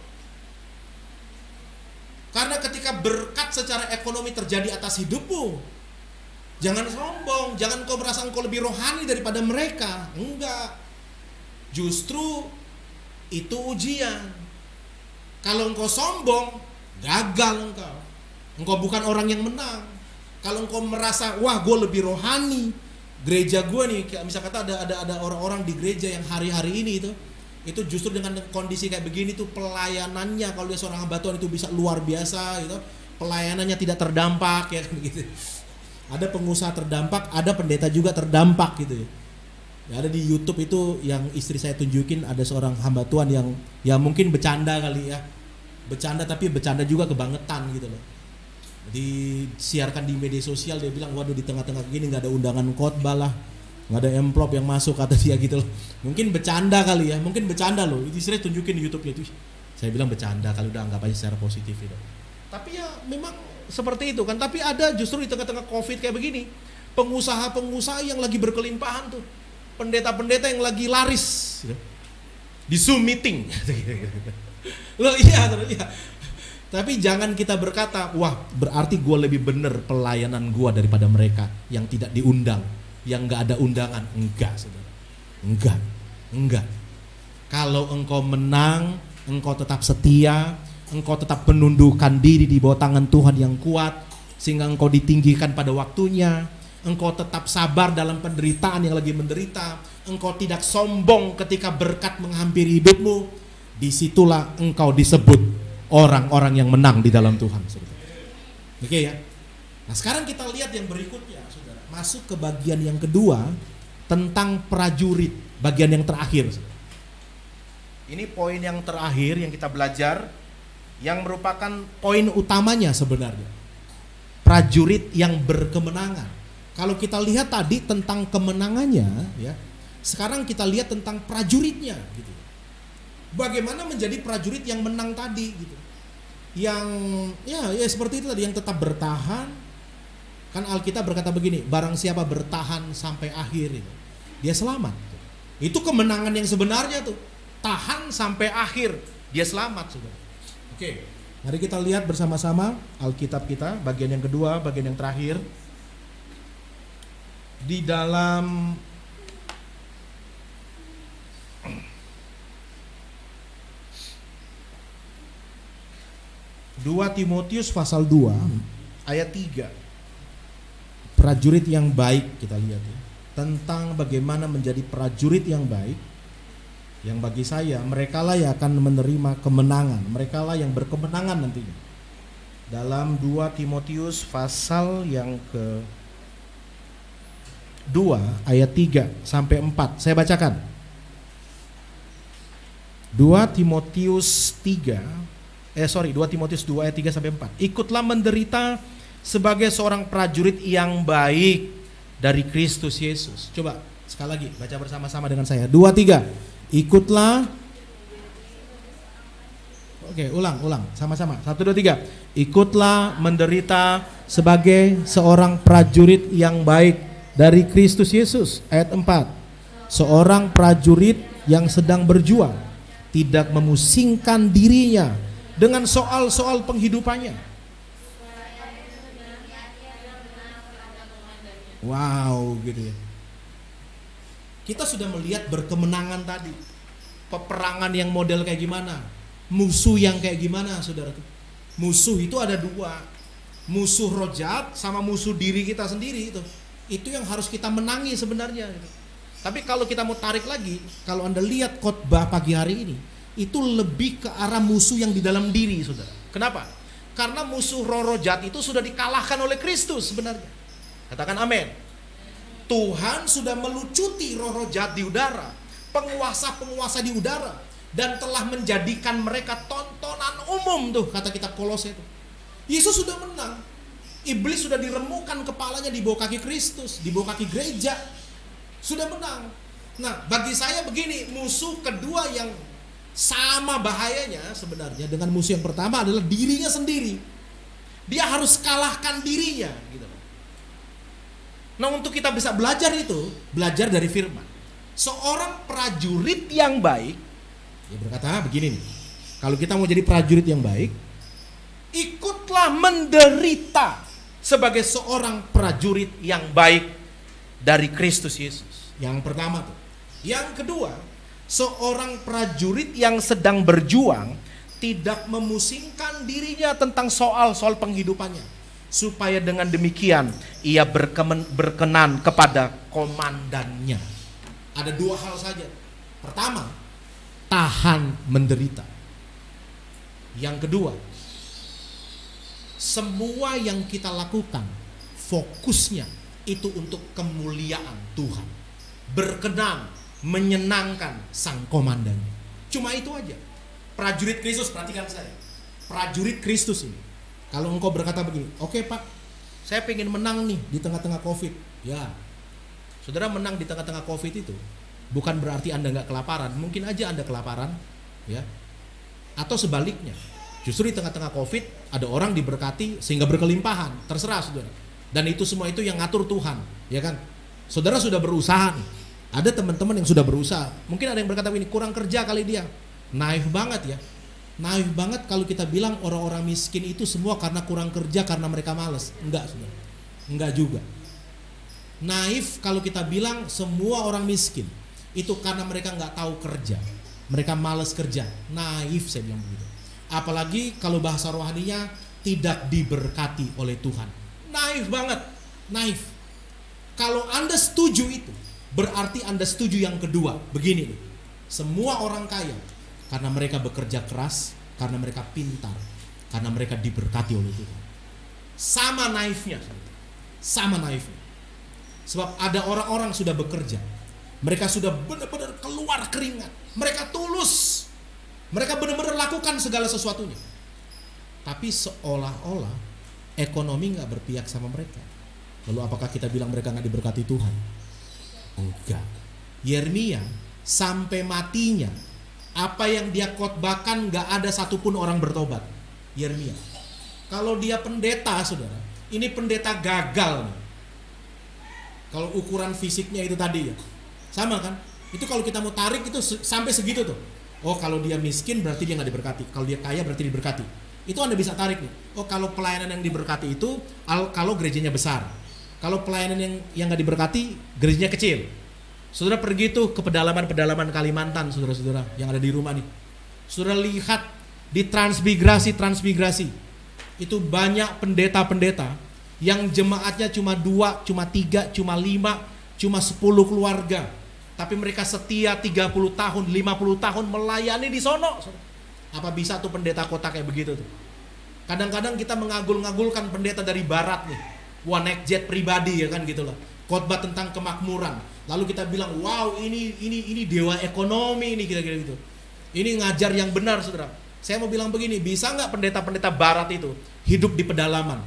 Karena ketika berkat secara ekonomi terjadi atas hidupmu, jangan sombong, jangan kau merasa engkau lebih rohani daripada mereka. Enggak. Justru itu ujian. Kalau engkau sombong, gagal engkau. Engkau bukan orang yang menang. Kalau engkau merasa, wah gue lebih rohani, gereja gue nih, misal kata ada orang-orang di gereja yang hari-hari ini itu justru dengan kondisi kayak begini tuh pelayanannya, kalau dia seorang hamba Tuhan itu bisa luar biasa gitu. Pelayanannya tidak terdampak ya kan gitu. Ada pengusaha terdampak, ada pendeta juga terdampak gitu ya. Ada di YouTube itu yang istri saya tunjukin, ada seorang hamba Tuhan yang ya mungkin bercanda kali ya. Bercanda tapi bercanda juga kebangetan gitu loh. Disiarkan di media sosial, dia bilang waduh di tengah-tengah gini nggak ada undangan khotbah lah, nggak ada amplop yang masuk kata dia gitu loh. Mungkin bercanda kali ya, mungkin bercanda loh. Itu istri tunjukin di YouTube-nya itu. Saya bilang bercanda kali, udah anggap aja secara positif itu. Tapi ya memang seperti itu kan. Tapi ada justru di tengah-tengah COVID kayak begini, pengusaha-pengusaha yang lagi berkelimpahan tuh, pendeta-pendeta yang lagi laris gitu. Di Zoom meeting. Loh iya. Tapi jangan kita berkata, wah berarti gue lebih bener pelayanan gue daripada mereka yang tidak diundang, yang gak ada undangan. Enggak saudara, enggak. Kalau engkau menang, engkau tetap setia, engkau tetap menundukkan diri di bawah tangan Tuhan yang kuat, sehingga engkau ditinggikan pada waktunya. Engkau tetap sabar dalam penderitaan yang lagi menderita, engkau tidak sombong ketika berkat menghampiri hidupmu. Disitulah engkau disebut orang-orang yang menang di dalam Tuhan, saudara. Oke ya. Nah sekarang kita lihat yang berikutnya, saudara. Masuk ke bagian yang kedua tentang prajurit, bagian yang terakhir. Saudara. Ini poin yang terakhir yang kita belajar, yang merupakan poin utamanya sebenarnya. Prajurit yang berkemenangan. Kalau kita lihat tadi tentang kemenangannya, ya. Sekarang kita lihat tentang prajuritnya, gitu. Bagaimana menjadi prajurit yang menang tadi gitu. Yang ya seperti itu tadi, yang tetap bertahan. Kan Alkitab berkata begini, barang siapa bertahan sampai akhir itu, dia selamat. Itu kemenangan yang sebenarnya tuh. Tahan sampai akhir, dia selamat, Saudara. Oke. Mari kita lihat bersama-sama Alkitab kita, bagian yang kedua, bagian yang terakhir. Di dalam Dua Timotius pasal 2 ayat 3. Prajurit yang baik kita lihat ya. Tentang bagaimana menjadi prajurit yang baik. Yang bagi saya merekalah yang akan menerima kemenangan, merekalah yang berkemenangan nantinya. Dalam 2 Timotius pasal yang ke 2 ayat 3 sampai 4. Saya bacakan. 2 Timotius 2 Timotius 2 ayat 3 sampai 4. Ikutlah menderita sebagai seorang prajurit yang baik dari Kristus Yesus. Coba sekali lagi baca bersama-sama dengan saya. 2, 3. Ikutlah. Oke, ulang, sama-sama. 1, 2, 3. Ikutlah menderita sebagai seorang prajurit yang baik dari Kristus Yesus. Ayat 4. Seorang prajurit yang sedang berjuang, tidak memusingkan dirinya dengan soal-soal penghidupannya. Wow, gitu ya. Kita sudah melihat berkemenangan tadi. Peperangan yang model kayak gimana? Musuh yang kayak gimana, saudara? Musuh itu ada 2. Musuh roh jahat sama musuh diri kita sendiri itu. Itu yang harus kita menangi sebenarnya. Tapi kalau kita mau tarik lagi, kalau Anda lihat khotbah pagi hari ini, itu lebih ke arah musuh yang di dalam diri, saudara. Kenapa? Karena musuh roh jahat itu sudah dikalahkan oleh Kristus sebenarnya. Katakan amin. Tuhan sudah melucuti roh jahat di udara, penguasa-penguasa di udara, dan telah menjadikan mereka tontonan umum tuh, kata kitab Kolose itu. Yesus sudah menang. Iblis sudah diremukkan kepalanya di bawah kaki Kristus, di bawah kaki gereja. Sudah menang. Nah, bagi saya begini, musuh kedua yang sama bahayanya sebenarnya dengan musuh yang pertama adalah dirinya sendiri. Dia harus kalahkan dirinya gitu. Nah, untuk kita bisa belajar itu, belajar dari firman. Seorang prajurit yang baik, dia berkata begini nih, kalau kita mau jadi prajurit yang baik, ikutlah menderita sebagai seorang prajurit yang baik dari Kristus Yesus. Yang pertama tuh. Yang kedua, seorang prajurit yang sedang berjuang tidak memusingkan dirinya tentang soal-soal penghidupannya, supaya dengan demikian ia berkenan kepada komandannya. Ada 2 hal saja. Pertama, tahan menderita. Yang kedua, semua yang kita lakukan fokusnya itu untuk kemuliaan Tuhan, berkenan, menyenangkan sang komandan. Cuma itu aja. Prajurit Kristus, perhatikan saya. Prajurit Kristus ini, kalau engkau berkata begini, oke Pak, saya pengen menang nih di tengah-tengah COVID. Ya, saudara, menang di tengah-tengah COVID itu bukan berarti Anda nggak kelaparan. Mungkin aja Anda kelaparan, ya. Atau sebaliknya, justru di tengah-tengah COVID ada orang diberkati sehingga berkelimpahan. Terserah, saudara. Dan itu semua itu yang ngatur Tuhan, ya kan? Saudara sudah berusaha nih. Ada teman-teman yang sudah berusaha. Mungkin ada yang berkata ini kurang kerja kali dia. Naif banget ya. Naif banget kalau kita bilang orang-orang miskin itu semua karena kurang kerja, karena mereka malas. Enggak, saudara. Enggak juga. Naif kalau kita bilang semua orang miskin itu karena mereka nggak tahu kerja, mereka malas kerja. Naif, saya bilang begitu. Apalagi kalau bahasa rohaninya tidak diberkati oleh Tuhan. Naif banget, naif. Kalau Anda setuju itu, berarti Anda setuju yang kedua. Begini nih, semua orang kaya karena mereka bekerja keras, karena mereka pintar, karena mereka diberkati oleh Tuhan. Sama naifnya, sama naifnya. Sebab ada orang-orang sudah bekerja, mereka sudah benar-benar keluar keringat, mereka tulus, mereka benar-benar lakukan segala sesuatunya. Tapi seolah-olah ekonomi nggak berpihak sama mereka. Lalu apakah kita bilang mereka nggak diberkati Tuhan? Enggak. Yeremia sampai matinya, apa yang dia khotbahkan nggak ada satupun orang bertobat. Yeremia. Kalau dia pendeta, saudara, ini pendeta gagal nih. Kalau ukuran fisiknya itu tadi ya, sama kan? Itu kalau kita mau tarik itu sampai segitu tuh. Oh, kalau dia miskin berarti dia nggak diberkati. Kalau dia kaya berarti diberkati. Itu Anda bisa tarik nih. Oh, kalau pelayanan yang diberkati itu kalau gerejanya besar. Kalau pelayanan yang nggak diberkati, gerejanya kecil. Saudara pergi tuh ke pedalaman-pedalaman Kalimantan, saudara-saudara yang ada di rumah nih. Saudara lihat di transmigrasi. Itu banyak pendeta-pendeta yang jemaatnya cuma 2, cuma 3, cuma 5, cuma 10 keluarga. Tapi mereka setia 30 tahun, 50 tahun melayani di sono. Apa bisa tuh pendeta kota kayak begitu tuh? Kadang-kadang kita mengagul-ngagulkan pendeta dari barat nih. Wah, naik jet pribadi ya kan gitu loh. Khotbah tentang kemakmuran. Lalu kita bilang, wow, ini dewa ekonomi ini kira-kira gitu. Ini ngajar yang benar, saudara. Saya mau bilang begini, bisa nggak pendeta-pendeta barat itu hidup di pedalaman,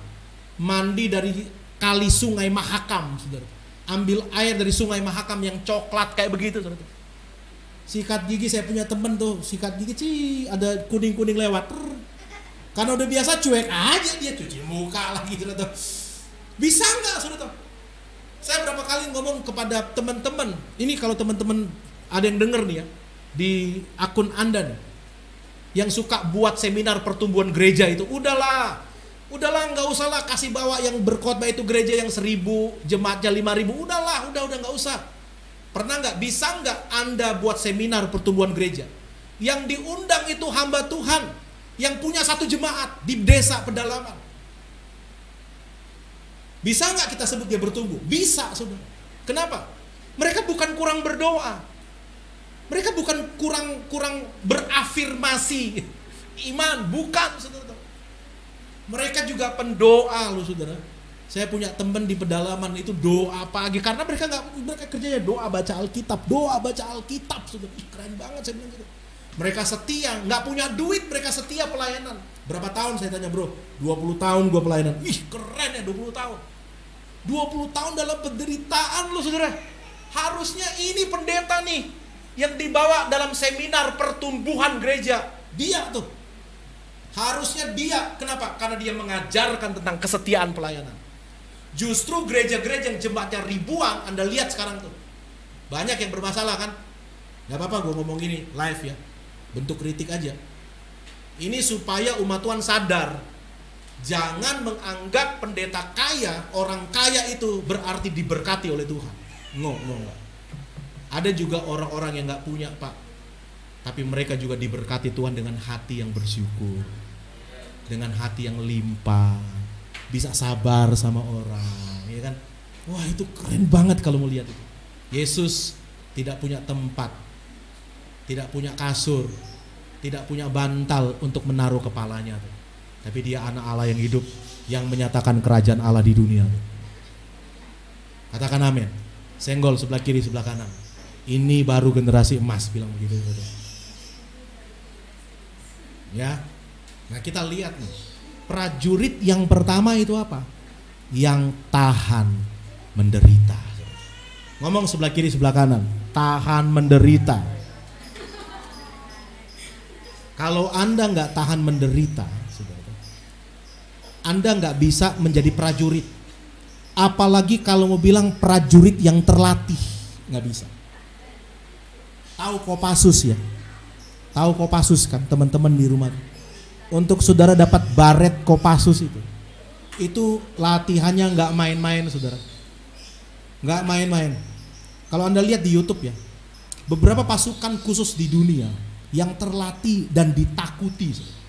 mandi dari kali sungai Mahakam, saudara, ambil air dari sungai Mahakam yang coklat kayak begitu, saudara. Sikat gigi, saya punya temen tuh sikat gigi, ada kuning-kuning lewat. Karena udah biasa cuek aja dia, cuci muka lagi gitu tuh. Bisa nggak saudara? Saya berapa kali ngomong kepada teman-teman, ini kalau teman-teman ada yang denger nih ya, di akun Anda nih, yang suka buat seminar pertumbuhan gereja itu, udahlah nggak usah lah kasih bawa yang berkhotbah itu gereja yang 1000, jemaatnya 5000, udah nggak usah. Pernah nggak, bisa nggak Anda buat seminar pertumbuhan gereja yang diundang itu hamba Tuhan yang punya satu jemaat di desa pedalaman? Bisa nggak kita sebut dia bertumbuh? Bisa, saudara. Kenapa? Mereka bukan kurang berdoa, mereka bukan kurang berafirmasi iman, bukan, saudara. Mereka juga pendoa loh, saudara. Saya punya teman di pedalaman itu doa pagi, karena mereka kerjanya doa baca Alkitab, saudara. Keren banget, saya bilang gitu. Mereka setia, nggak punya duit, mereka setia pelayanan. Berapa tahun saya tanya, bro? 20 tahun gue pelayanan. Ih, keren ya 20 tahun. 20 tahun dalam penderitaan loh, saudara. Harusnya ini pendeta nih yang dibawa dalam seminar pertumbuhan gereja. Dia tuh. Harusnya dia. Kenapa? Karena dia mengajarkan tentang kesetiaan pelayanan. Justru gereja-gereja yang jemaatnya ribuan, Anda lihat sekarang tuh, banyak yang bermasalah kan? Gak apa-apa gue ngomong ini live ya, bentuk kritik aja. Ini supaya umat Tuhan sadar, jangan menganggap pendeta kaya, orang kaya itu berarti diberkati oleh Tuhan. No. Ada juga orang-orang yang gak punya, Pak, tapi mereka juga diberkati Tuhan dengan hati yang bersyukur, dengan hati yang limpah, bisa sabar sama orang, ya kan? Wah, itu keren banget kalau mau lihat itu. Yesus tidak punya tempat, tidak punya kasur, tidak punya bantal untuk menaruh kepalanya tuh. Tapi dia anak Allah yang hidup, yang menyatakan kerajaan Allah di dunia tuh. Katakan amin. Senggol sebelah kiri, sebelah kanan. Ini baru generasi emas, bilang begitu. Ya. Nah, kita lihat nih. Prajurit yang pertama itu apa? Yang tahan menderita. Ngomong sebelah kiri, sebelah kanan. Tahan menderita. Kalau Anda nggak tahan menderita, Anda nggak bisa menjadi prajurit. Apalagi kalau mau bilang prajurit yang terlatih, nggak bisa. Tahu Kopassus ya? Tahu Kopassus kan, teman-teman di rumah? Untuk saudara dapat baret Kopassus itu latihannya nggak main-main, saudara. Nggak main-main. Kalau Anda lihat di YouTube ya, beberapa pasukan khusus di dunia yang terlatih dan ditakuti, saudara.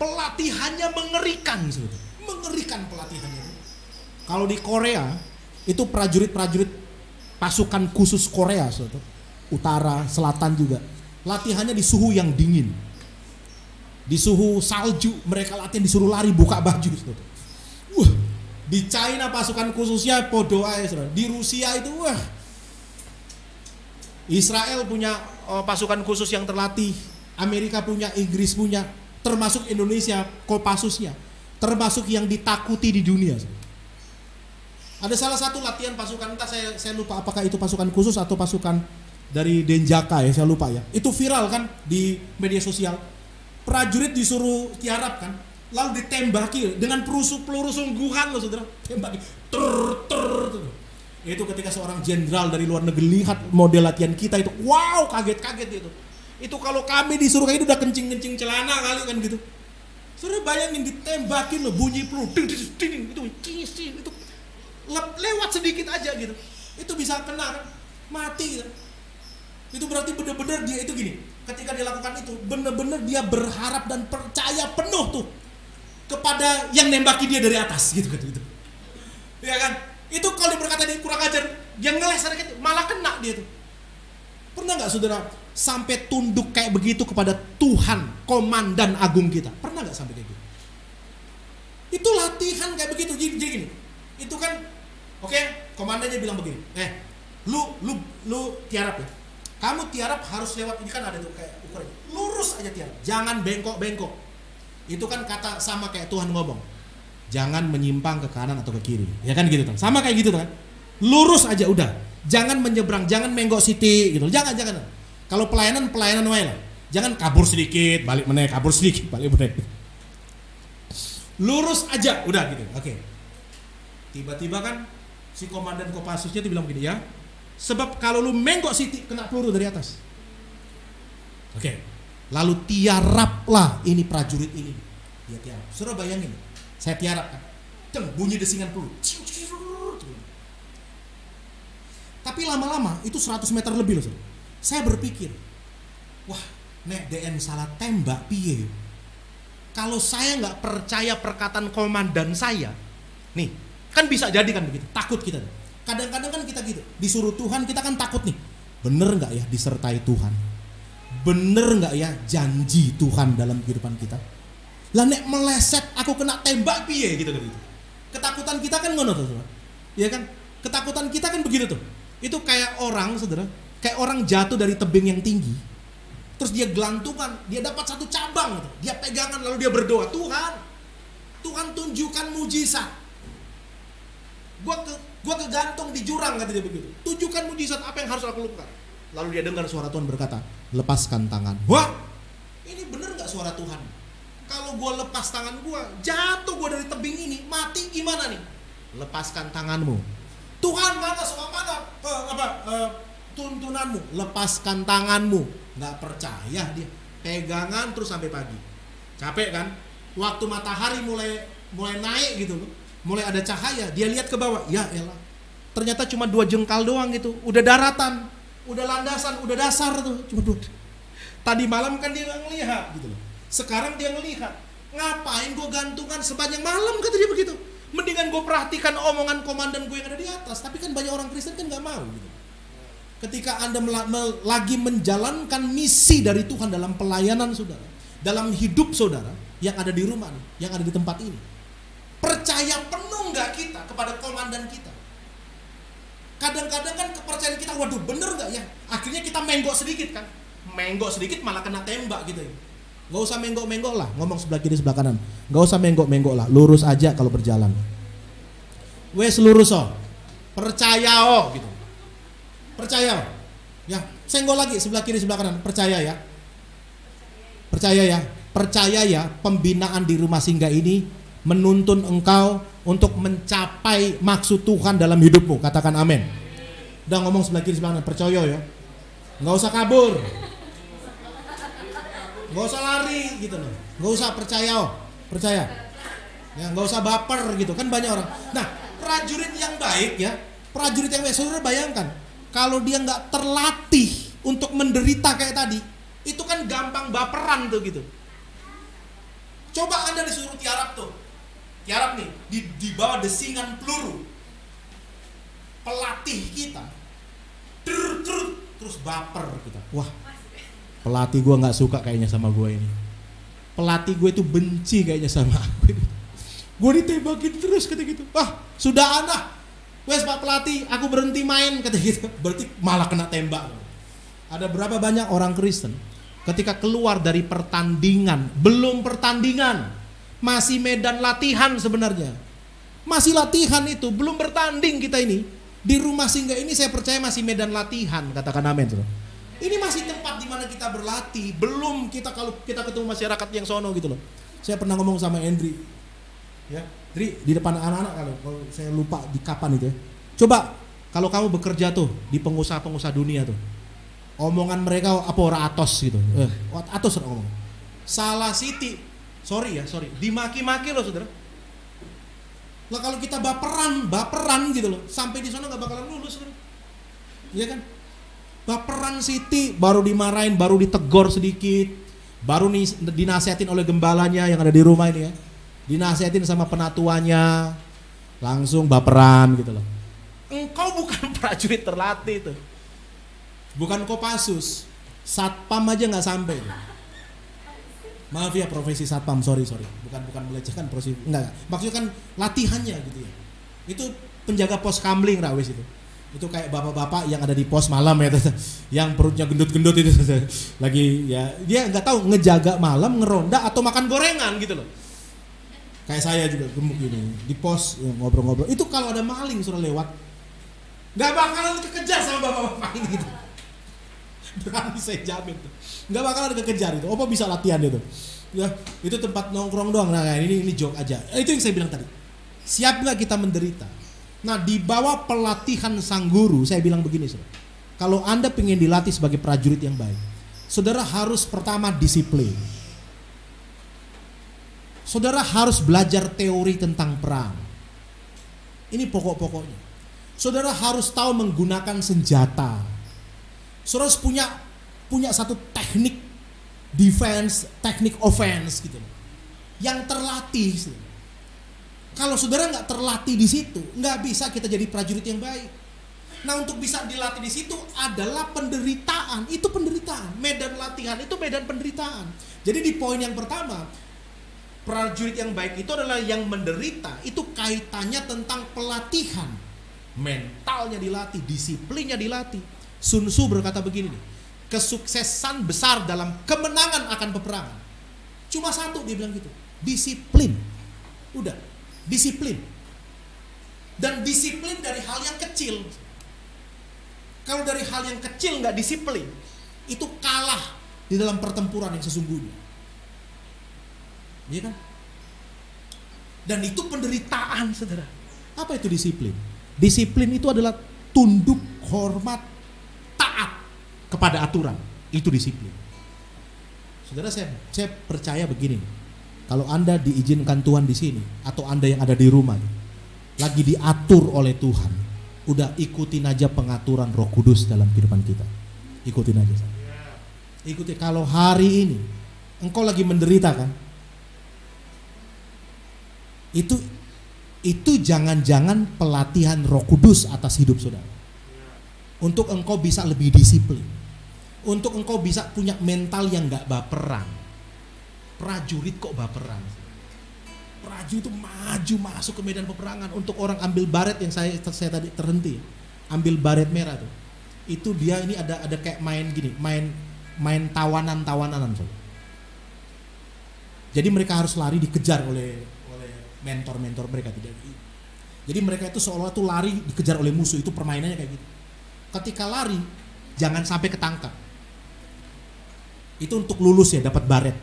Pelatihannya mengerikan, saudara. Mengerikan pelatihannya. Kalau di Korea itu prajurit-prajurit pasukan khusus Korea, saudara. Utara, selatan juga. Latihannya di suhu yang dingin. Di suhu salju, mereka latihan disuruh lari buka baju. Di China pasukan khususnya podoa, di Rusia itu Israel punya pasukan khusus yang terlatih, Amerika punya, Inggris punya, termasuk Indonesia Kopassusnya, termasuk yang ditakuti di dunia. Ada salah satu latihan pasukan, entah saya lupa apakah itu pasukan khusus atau pasukan dari Denjaka ya, saya lupa ya. Itu viral kan di media sosial. Prajurit disuruh tiarap kan, lalu ditembaki dengan peluru sungguhan loh, saudara. Tembaki, Itu ketika seorang jenderal dari luar negeri lihat model latihan kita itu, wow, kaget itu. Itu kalau kami disuruh kayak itu udah kencing celana kali kan gitu. Saudara bayangin ditembakin loh, bunyi peluru, ding, itu lewat sedikit aja gitu, itu bisa kena kan, mati kan. Itu berarti benar-benar dia itu gini. Ketika dia lakukan itu, benar-benar dia berharap dan percaya penuh tuh kepada yang nembaki dia dari atas, gitu. Ya kan? Itu kalau berkata dia kurang ajar, yang ngeles sedikit malah kena dia tuh. Pernah nggak saudara sampai tunduk kayak begitu kepada Tuhan, komandan agung kita? Pernah nggak sampai kayak gitu? Itu latihan kayak begitu. Jadi gini, itu kan, oke, komandannya bilang begini, lu tiarap ya. Kamu tiarap harus lewat, ini kan ada tuh kayak ukuran, lurus aja tiarap, jangan bengkok-bengkok. Itu kan kata sama kayak Tuhan ngomong, jangan menyimpang ke kanan atau ke kiri, ya kan gitu kan, sama kayak gitu kan, lurus aja udah, jangan menyeberang, jangan menggok siti gitu, jangan. Kalau pelayanan wae lah. Jangan kabur sedikit, balik meneh, kabur sedikit, balik meneh. Lurus aja, udah gitu. Oke. Tiba-tiba kan si komandan Kopassusnya tuh bilang begini ya. Sebab kalau lu menggok Siti kena peluru dari atas. Oke. Lalu tiaraplah ini prajurit ini. Dia tiarap. Saudara bayangin, saya tiarap kan. Bunyi desingan peluru. Tapi lama-lama itu 100 meter lebih loh. Saya berpikir, wah, nek DN salah tembak piye. Kalau saya nggak percaya perkataan komandan saya, nih, kan bisa jadi kan begitu. Takut kita. Kadang-kadang kan kita gitu, disuruh Tuhan kita kan takut nih. Bener nggak ya disertai Tuhan? Bener nggak ya janji Tuhan dalam kehidupan kita? Lah nek meleset aku kena tembak piye gitu kan gitu. Ketakutan kita kan ngono tuh, ya kan? Ketakutan kita kan begitu tuh. Itu kayak orang, saudara, kayak orang jatuh dari tebing yang tinggi. Terus dia gelantungan, dia dapat satu cabang, dia pegangan lalu dia berdoa, Tuhan tunjukkan mujizat. Gua kegantung di jurang, kata dia begitu. Tunjukkan mujizat apa yang harus aku lakukan. Lalu dia dengar suara Tuhan berkata, lepaskan tangan. Wah, ini bener nggak suara Tuhan? Kalau gua lepas tangan gua, jatuh gua dari tebing ini, mati gimana nih? Lepaskan tanganmu. Tuhan mana tuntunanmu, lepaskan tanganmu. Nggak percaya dia, pegangan terus sampai pagi. Capek kan? Waktu matahari mulai naik gitu loh, mulai ada cahaya, dia lihat ke bawah, ya elah, ternyata cuma 2 jengkal doang gitu, udah daratan, udah landasan, udah dasar tuh, cuma 2. Tadi malam kan dia nggak ngelihat gitu loh, sekarang dia ngelihat. Ngapain gue gantungan sepanjang malam, kata dia begitu. Mendingan gue perhatikan omongan komandan gue yang ada di atas. Tapi kan banyak orang Kristen kan nggak mau gitu. Ketika Anda lagi menjalankan misi dari Tuhan dalam pelayanan saudara, dalam hidup saudara yang ada di rumah nih, yang ada di tempat ini, percaya penuh nggak kita kepada komandan kita? Kadang-kadang kan kepercayaan kita, waduh bener nggak ya? Akhirnya kita menggok sedikit kan, menggok sedikit malah kena tembak gitu ya. Nggak usah menggok-menggok lah, ngomong sebelah kiri sebelah kanan, nggak usah menggok-menggok lah, lurus aja kalau berjalan. Wes lurus oh, percaya oh gitu. Percaya ya, senggol lagi sebelah kiri sebelah kanan, percaya ya, percaya ya, pembinaan di rumah singgah ini menuntun engkau untuk mencapai maksud Tuhan dalam hidupmu. Katakan amin. Udah ngomong sebelah kiri sebelah kanan, percaya ya, nggak usah kabur, nggak usah lari gitu loh, nggak usah percaya ya, nggak usah baper gitu kan banyak orang. Nah, prajurit yang baik ya, prajurit yang baik, saudara bayangkan kalau dia nggak terlatih untuk menderita kayak tadi, itu kan gampang baperan tuh gitu. Coba Anda disuruh tiarap tuh, tiarap nih, di bawah desingan peluru, pelatih kita, terus baper kita. Wah, pelatih gue nggak suka kayaknya sama gue ini. Pelatih gue itu benci kayaknya sama aku. Gue ditembakin terus kata gitu. Wah, sudah anak. Wes Pak Pelatih, aku berhenti main kata gitu. Berarti malah kena tembak. Ada berapa banyak orang Kristen ketika keluar dari pertandingan, belum pertandingan, masih medan latihan sebenarnya. Masih latihan itu, belum bertanding kita ini. Di rumah singgah ini saya percaya masih medan latihan, katakan amin. Ini masih tempat di mana kita berlatih. Belum kita kalau kita ketemu masyarakat yang sono gitu loh. Saya pernah ngomong sama Andri, ya, Dri, di depan anak-anak kalau saya lupa di kapan itu ya. Coba kalau kamu bekerja tuh di pengusaha-pengusaha dunia tuh, omongan mereka apa ora atos gitu. Atos ngomong. Salah Siti, sorry, dimaki-maki loh saudara. Lah kalau kita baperan gitu loh, sampai di sana nggak bakalan lulus saudara. Iya kan? Baperan Siti, baru dimarahin, baru ditegor sedikit, baru dinasihatin oleh gembalanya yang ada di rumah ini ya. Dinasihatin sama penatuannya, langsung baperan gitu loh. Engkau bukan prajurit terlatih tuh, bukan Kopassus, satpam aja nggak sampai. Maaf ya profesi satpam, sorry, bukan melecehkan profesi, enggak, maksudnya kan latihannya gitu ya. Itu penjaga pos kamling rawis itu kayak bapak-bapak yang ada di pos malam ya, yang perutnya gendut-gendut itu lagi ya, dia nggak tahu ngejaga malam, ngeronda atau makan gorengan gitu loh. Kayak saya juga gemuk gini di pos ya, ngobrol-ngobrol. Itu kalau ada maling suruh lewat, nggak bakalan kekejar sama bapak-bapak ini gitu. Berani saya jamin tuh. Nggak bakalan kekejar itu. Apa bisa latihan itu? Ya, itu tempat nongkrong doang. Nah, ini joke aja. Itu yang saya bilang tadi. Siap nggak kita menderita? Nah, di bawah pelatihan sang guru, saya bilang begini, saudara. Kalau Anda pengen dilatih sebagai prajurit yang baik, saudara harus pertama disiplin. Saudara harus belajar teori tentang perang. Ini pokok-pokoknya. Saudara harus tahu menggunakan senjata. Saudara harus punya satu teknik defense, teknik offense gitu. Yang terlatih. Kalau saudara nggak terlatih di situ, nggak bisa kita jadi prajurit yang baik. Nah, untuk bisa dilatih di situ adalah penderitaan. Itu penderitaan. Medan latihan itu medan penderitaan. Jadi di poin yang pertama, prajurit yang baik itu adalah yang menderita. Itu kaitannya tentang pelatihan. Mentalnya dilatih, disiplinnya dilatih. Sun Tzu berkata begini nih, kesuksesan besar dalam kemenangan akan peperangan cuma satu, dia bilang gitu, disiplin. Udah, disiplin. Dan disiplin dari hal yang kecil. Kalau dari hal yang kecil nggak disiplin, itu kalah di dalam pertempuran yang sesungguhnya. Iya kan? Dan itu penderitaan, saudara. Apa itu disiplin? Disiplin itu adalah tunduk, hormat, taat kepada aturan. Itu disiplin. Saudara, saya percaya begini. Kalau Anda diizinkan Tuhan di sini, atau Anda yang ada di rumah, lagi diatur oleh Tuhan, udah ikutin aja pengaturan Roh Kudus dalam kehidupan kita. Ikutin aja. Ikuti. Kalau hari ini engkau lagi menderita kan, itu jangan-jangan pelatihan Roh Kudus atas hidup saudara. Untuk engkau bisa lebih disiplin. Untuk engkau bisa punya mental yang gak baperan. Prajurit kok baperan? Prajurit itu maju masuk ke medan peperangan. Untuk orang ambil baret yang saya tadi terhenti, ambil baret merah tuh, itu dia ini ada kayak main gini, main tawanan-tawananan. Jadi mereka harus lari dikejar oleh mentor-mentor mereka. Jadi mereka itu seolah tuh lari dikejar oleh musuh. Itu permainannya kayak gitu. Ketika lari jangan sampai ketangkap. Itu untuk lulus ya, dapat baret.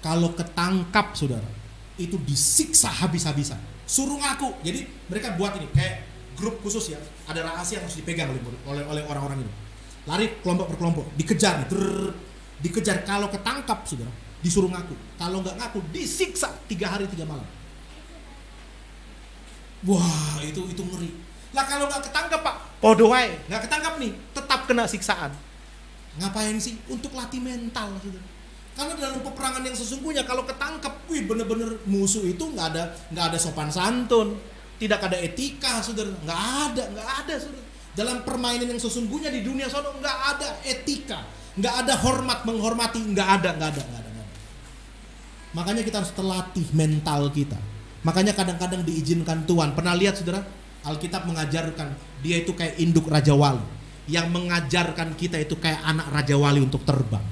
Kalau ketangkap saudara, itu disiksa habis-habisan. Suruh ngaku. Jadi mereka buat ini kayak grup khusus ya. Ada rahasia yang harus dipegang oleh orang-orang ini. Lari kelompok per kelompok, dikejar, dikejar. Kalau ketangkap saudara, disuruh ngaku. Kalau nggak ngaku, disiksa 3 hari 3 malam. Wah, itu ngeri. Lah kalau nggak ketangkap pak, podo wae, nggak ketangkap nih, tetap kena siksaan. Ngapain sih? Untuk latih mental, saudara. Karena dalam peperangan yang sesungguhnya kalau ketangkep, bener-bener musuh itu nggak ada sopan santun, tidak ada etika, saudara, nggak ada, saudara. Dalam permainan yang sesungguhnya di dunia sono nggak ada etika, nggak ada hormat menghormati, nggak ada. Makanya kita harus terlatih mental kita. Makanya kadang-kadang diizinkan Tuhan. Pernah lihat saudara, Alkitab mengajarkan dia itu kayak induk Raja Wali, yang mengajarkan kita itu kayak anak Raja Wali untuk terbang.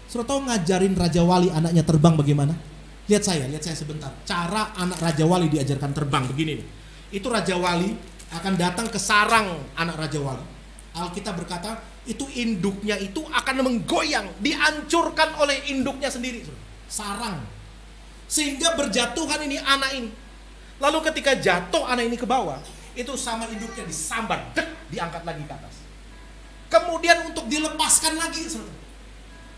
Saudara tahu ngajarin Raja Wali anaknya terbang bagaimana? Lihat saya sebentar. Cara anak Raja Wali diajarkan terbang begini nih. Itu Raja Wali akan datang ke sarang anak Raja Wali. Alkitab berkata itu induknya itu akan menggoyang, dihancurkan oleh induknya sendiri. Sarang. Sehingga berjatuhan ini anak ini. Lalu ketika jatuh anak ini ke bawah, itu sama induknya disambar, diangkat lagi ke atas. Kemudian untuk dilepaskan lagi, saudara.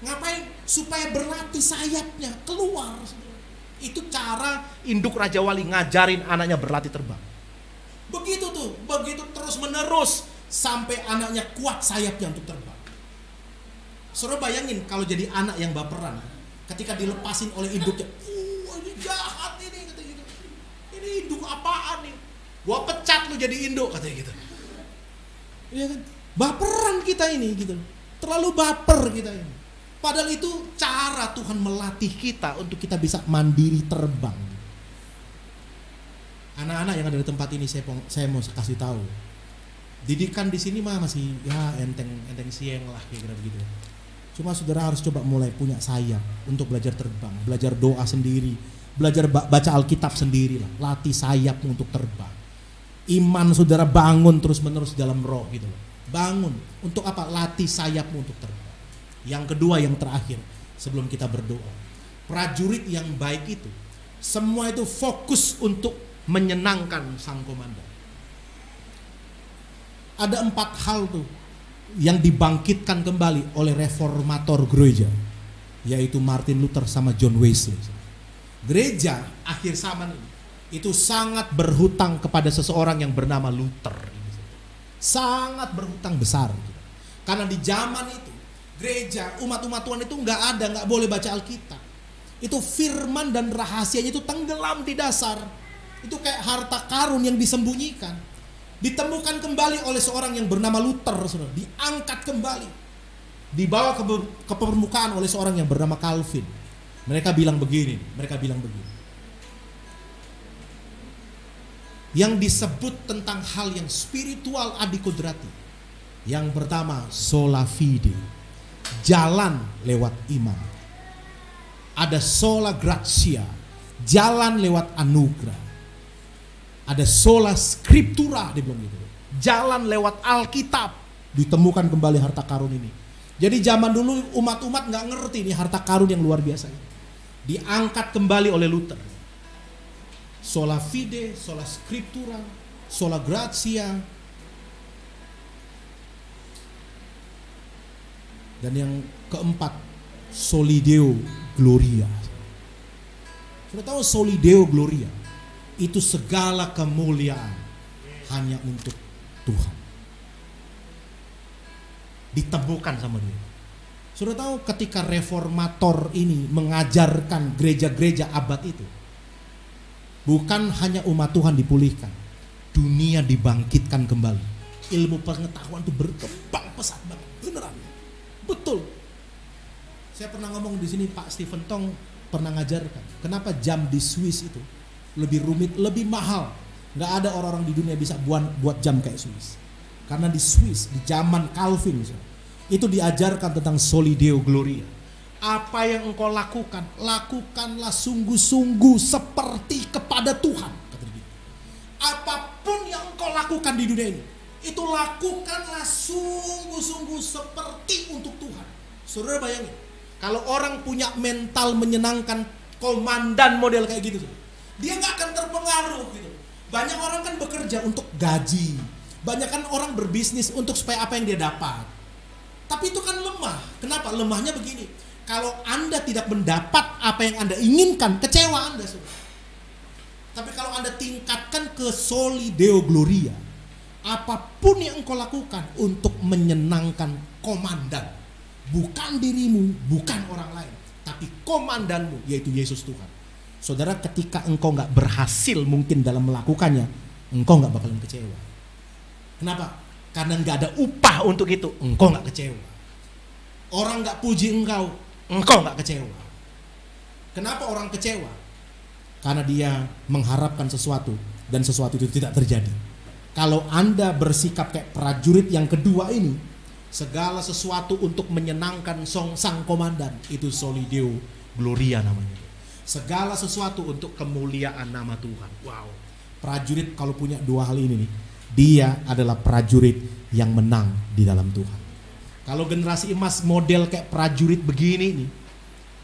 Ngapain? Supaya berlatih sayapnya keluar, saudara. Itu cara induk Raja Wali ngajarin anaknya berlatih terbang. Begitu terus menerus sampai anaknya kuat sayapnya untuk terbang. Saudara bayangin kalau jadi anak yang baperan, ketika dilepasin oleh induknya, ini jahat ini, kata gitu. Ini induk apaan nih? Gua pecat lu jadi induk, katanya gitu. Iya kan? Baperan kita ini gitu. Terlalu baper kita ini. Padahal itu cara Tuhan melatih kita untuk kita bisa mandiri terbang. Anak-anak yang ada di tempat ini saya mau kasih tahu. Didikan di sini mah masih ya enteng siang lah kayak gitu. Cuma saudara harus coba mulai punya sayap untuk belajar terbang, belajar doa sendiri, belajar baca Alkitab sendiri lah, latih sayap untuk terbang. Iman saudara bangun terus-menerus dalam roh gitu loh. Bangun untuk apa? Latih sayapmu untuk terbang. Yang kedua, yang terakhir sebelum kita berdoa. Prajurit yang baik itu semua itu fokus untuk menyenangkan sang komandan. Ada 4 hal tuh yang dibangkitkan kembali oleh reformator gereja, yaitu Martin Luther sama John Wesley. Gereja akhir zaman ini itu sangat berhutang kepada seseorang yang bernama Luther. Sangat berhutang besar. Karena di zaman itu gereja, umat-umat Tuhan itu nggak boleh baca Alkitab. Itu firman dan rahasianya itu tenggelam di dasar. Itu kayak harta karun yang disembunyikan. Ditemukan kembali oleh seorang yang bernama Luther, saudara. Diangkat kembali, dibawa ke permukaan oleh seorang yang bernama Calvin. Mereka bilang begini. Yang disebut tentang hal yang spiritual adikodrati. Yang pertama, sola fide, jalan lewat iman. Ada sola gratia, jalan lewat anugerah. Ada sola scriptura, dia bilang gitu. Jalan lewat Alkitab. Ditemukan kembali harta karun ini. Jadi zaman dulu umat-umat nggak ngerti ini harta karun yang luar biasa ini. Diangkat kembali oleh Luther. Sola fide, sola scriptura, sola gratia. Dan yang keempat, solideo gloria. Sudah tahu solideo gloria? Itu segala kemuliaan hanya untuk Tuhan. Ditemukan sama dia. Sudah tahu ketika reformator ini mengajarkan gereja-gereja abad itu, bukan hanya umat Tuhan dipulihkan, dunia dibangkitkan kembali. Ilmu pengetahuan itu berkembang pesat banget, beneran, betul. Saya pernah ngomong di sini, Pak Stephen Tong pernah ngajarkan, kenapa jam di Swiss itu lebih rumit, lebih mahal. Nggak ada orang-orang di dunia bisa buat jam kayak Swiss. Karena di Swiss, di zaman Calvin, itu diajarkan tentang solideo gloria. Apa yang engkau lakukan, lakukanlah sungguh-sungguh seperti kepada Tuhan. Apapun yang engkau lakukan di dunia ini, itu lakukanlah sungguh-sungguh seperti untuk Tuhan. Saudara bayangin, kalau orang punya mental menyenangkan komandan model kayak gitu, dia nggak akan terpengaruh gitu. Banyak orang kan bekerja untuk gaji, banyak kan orang berbisnis untuk supaya apa yang dia dapat. Tapi itu kan lemah. Kenapa? Lemahnya begini. Kalau Anda tidak mendapat apa yang Anda inginkan, kecewa Anda. Tapi kalau Anda tingkatkan ke solideo gloria, apapun yang engkau lakukan untuk menyenangkan komandan, bukan dirimu, bukan orang lain, tapi komandanmu, yaitu Yesus Tuhan. Saudara, ketika engkau nggak berhasil mungkin dalam melakukannya, engkau nggak bakalan kecewa. Kenapa? Karena nggak ada upah untuk itu, engkau nggak kecewa. Orang nggak puji engkau nggak kecewa. Kenapa orang kecewa? Karena dia mengharapkan sesuatu dan sesuatu itu tidak terjadi. Kalau Anda bersikap kayak prajurit yang kedua ini, segala sesuatu untuk menyenangkan sang komandan, itu solideo gloria namanya. Segala sesuatu untuk kemuliaan nama Tuhan. Wow. Prajurit kalau punya dua hal ini nih, dia adalah prajurit yang menang di dalam Tuhan. Kalau generasi emas model kayak prajurit begini nih,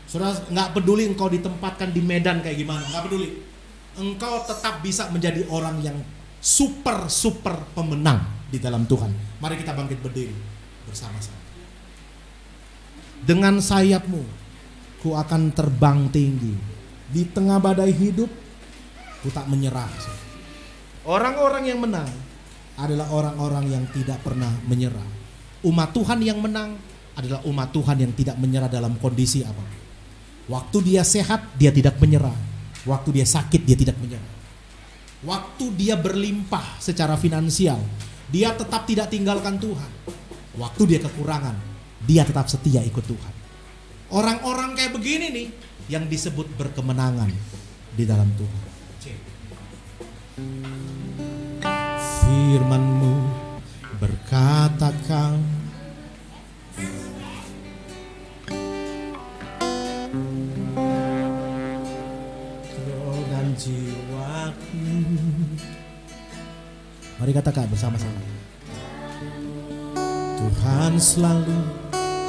saudara, nggak peduli engkau ditempatkan di medan kayak gimana, nggak peduli. Engkau tetap bisa menjadi orang yang super pemenang di dalam Tuhan. Mari kita bangkit berdiri bersama-sama. Dengan sayapmu, ku akan terbang tinggi. Di tengah badai hidup, ku tak menyerah. Orang-orang yang menang adalah orang-orang yang tidak pernah menyerah. Umat Tuhan yang menang adalah umat Tuhan yang tidak menyerah dalam kondisi apa. Waktu dia sehat, dia tidak menyerah. Waktu dia sakit, dia tidak menyerah. Waktu dia berlimpah secara finansial, dia tetap tidak tinggalkan Tuhan. Waktu dia kekurangan, dia tetap setia ikut Tuhan. Orang-orang kayak begini nih yang disebut berkemenangan di dalam Tuhan. Firman-Mu berkata Kau roh dan jiwaku. Mari katakan bersama-sama. Tuhan selalu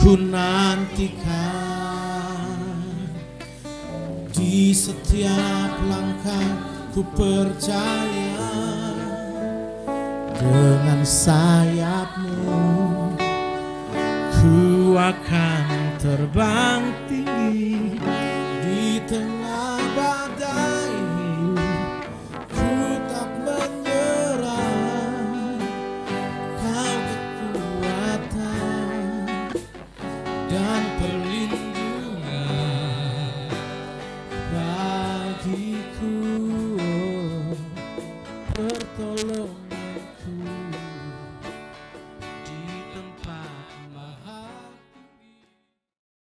ku nantikan. Di setiap langkah ku percaya, dengan sayap-Mu ku akan terbang tinggi. Di tengah badai ku tak menyerah. Kau kekuatan dan perlindungan bagiku, pertolongan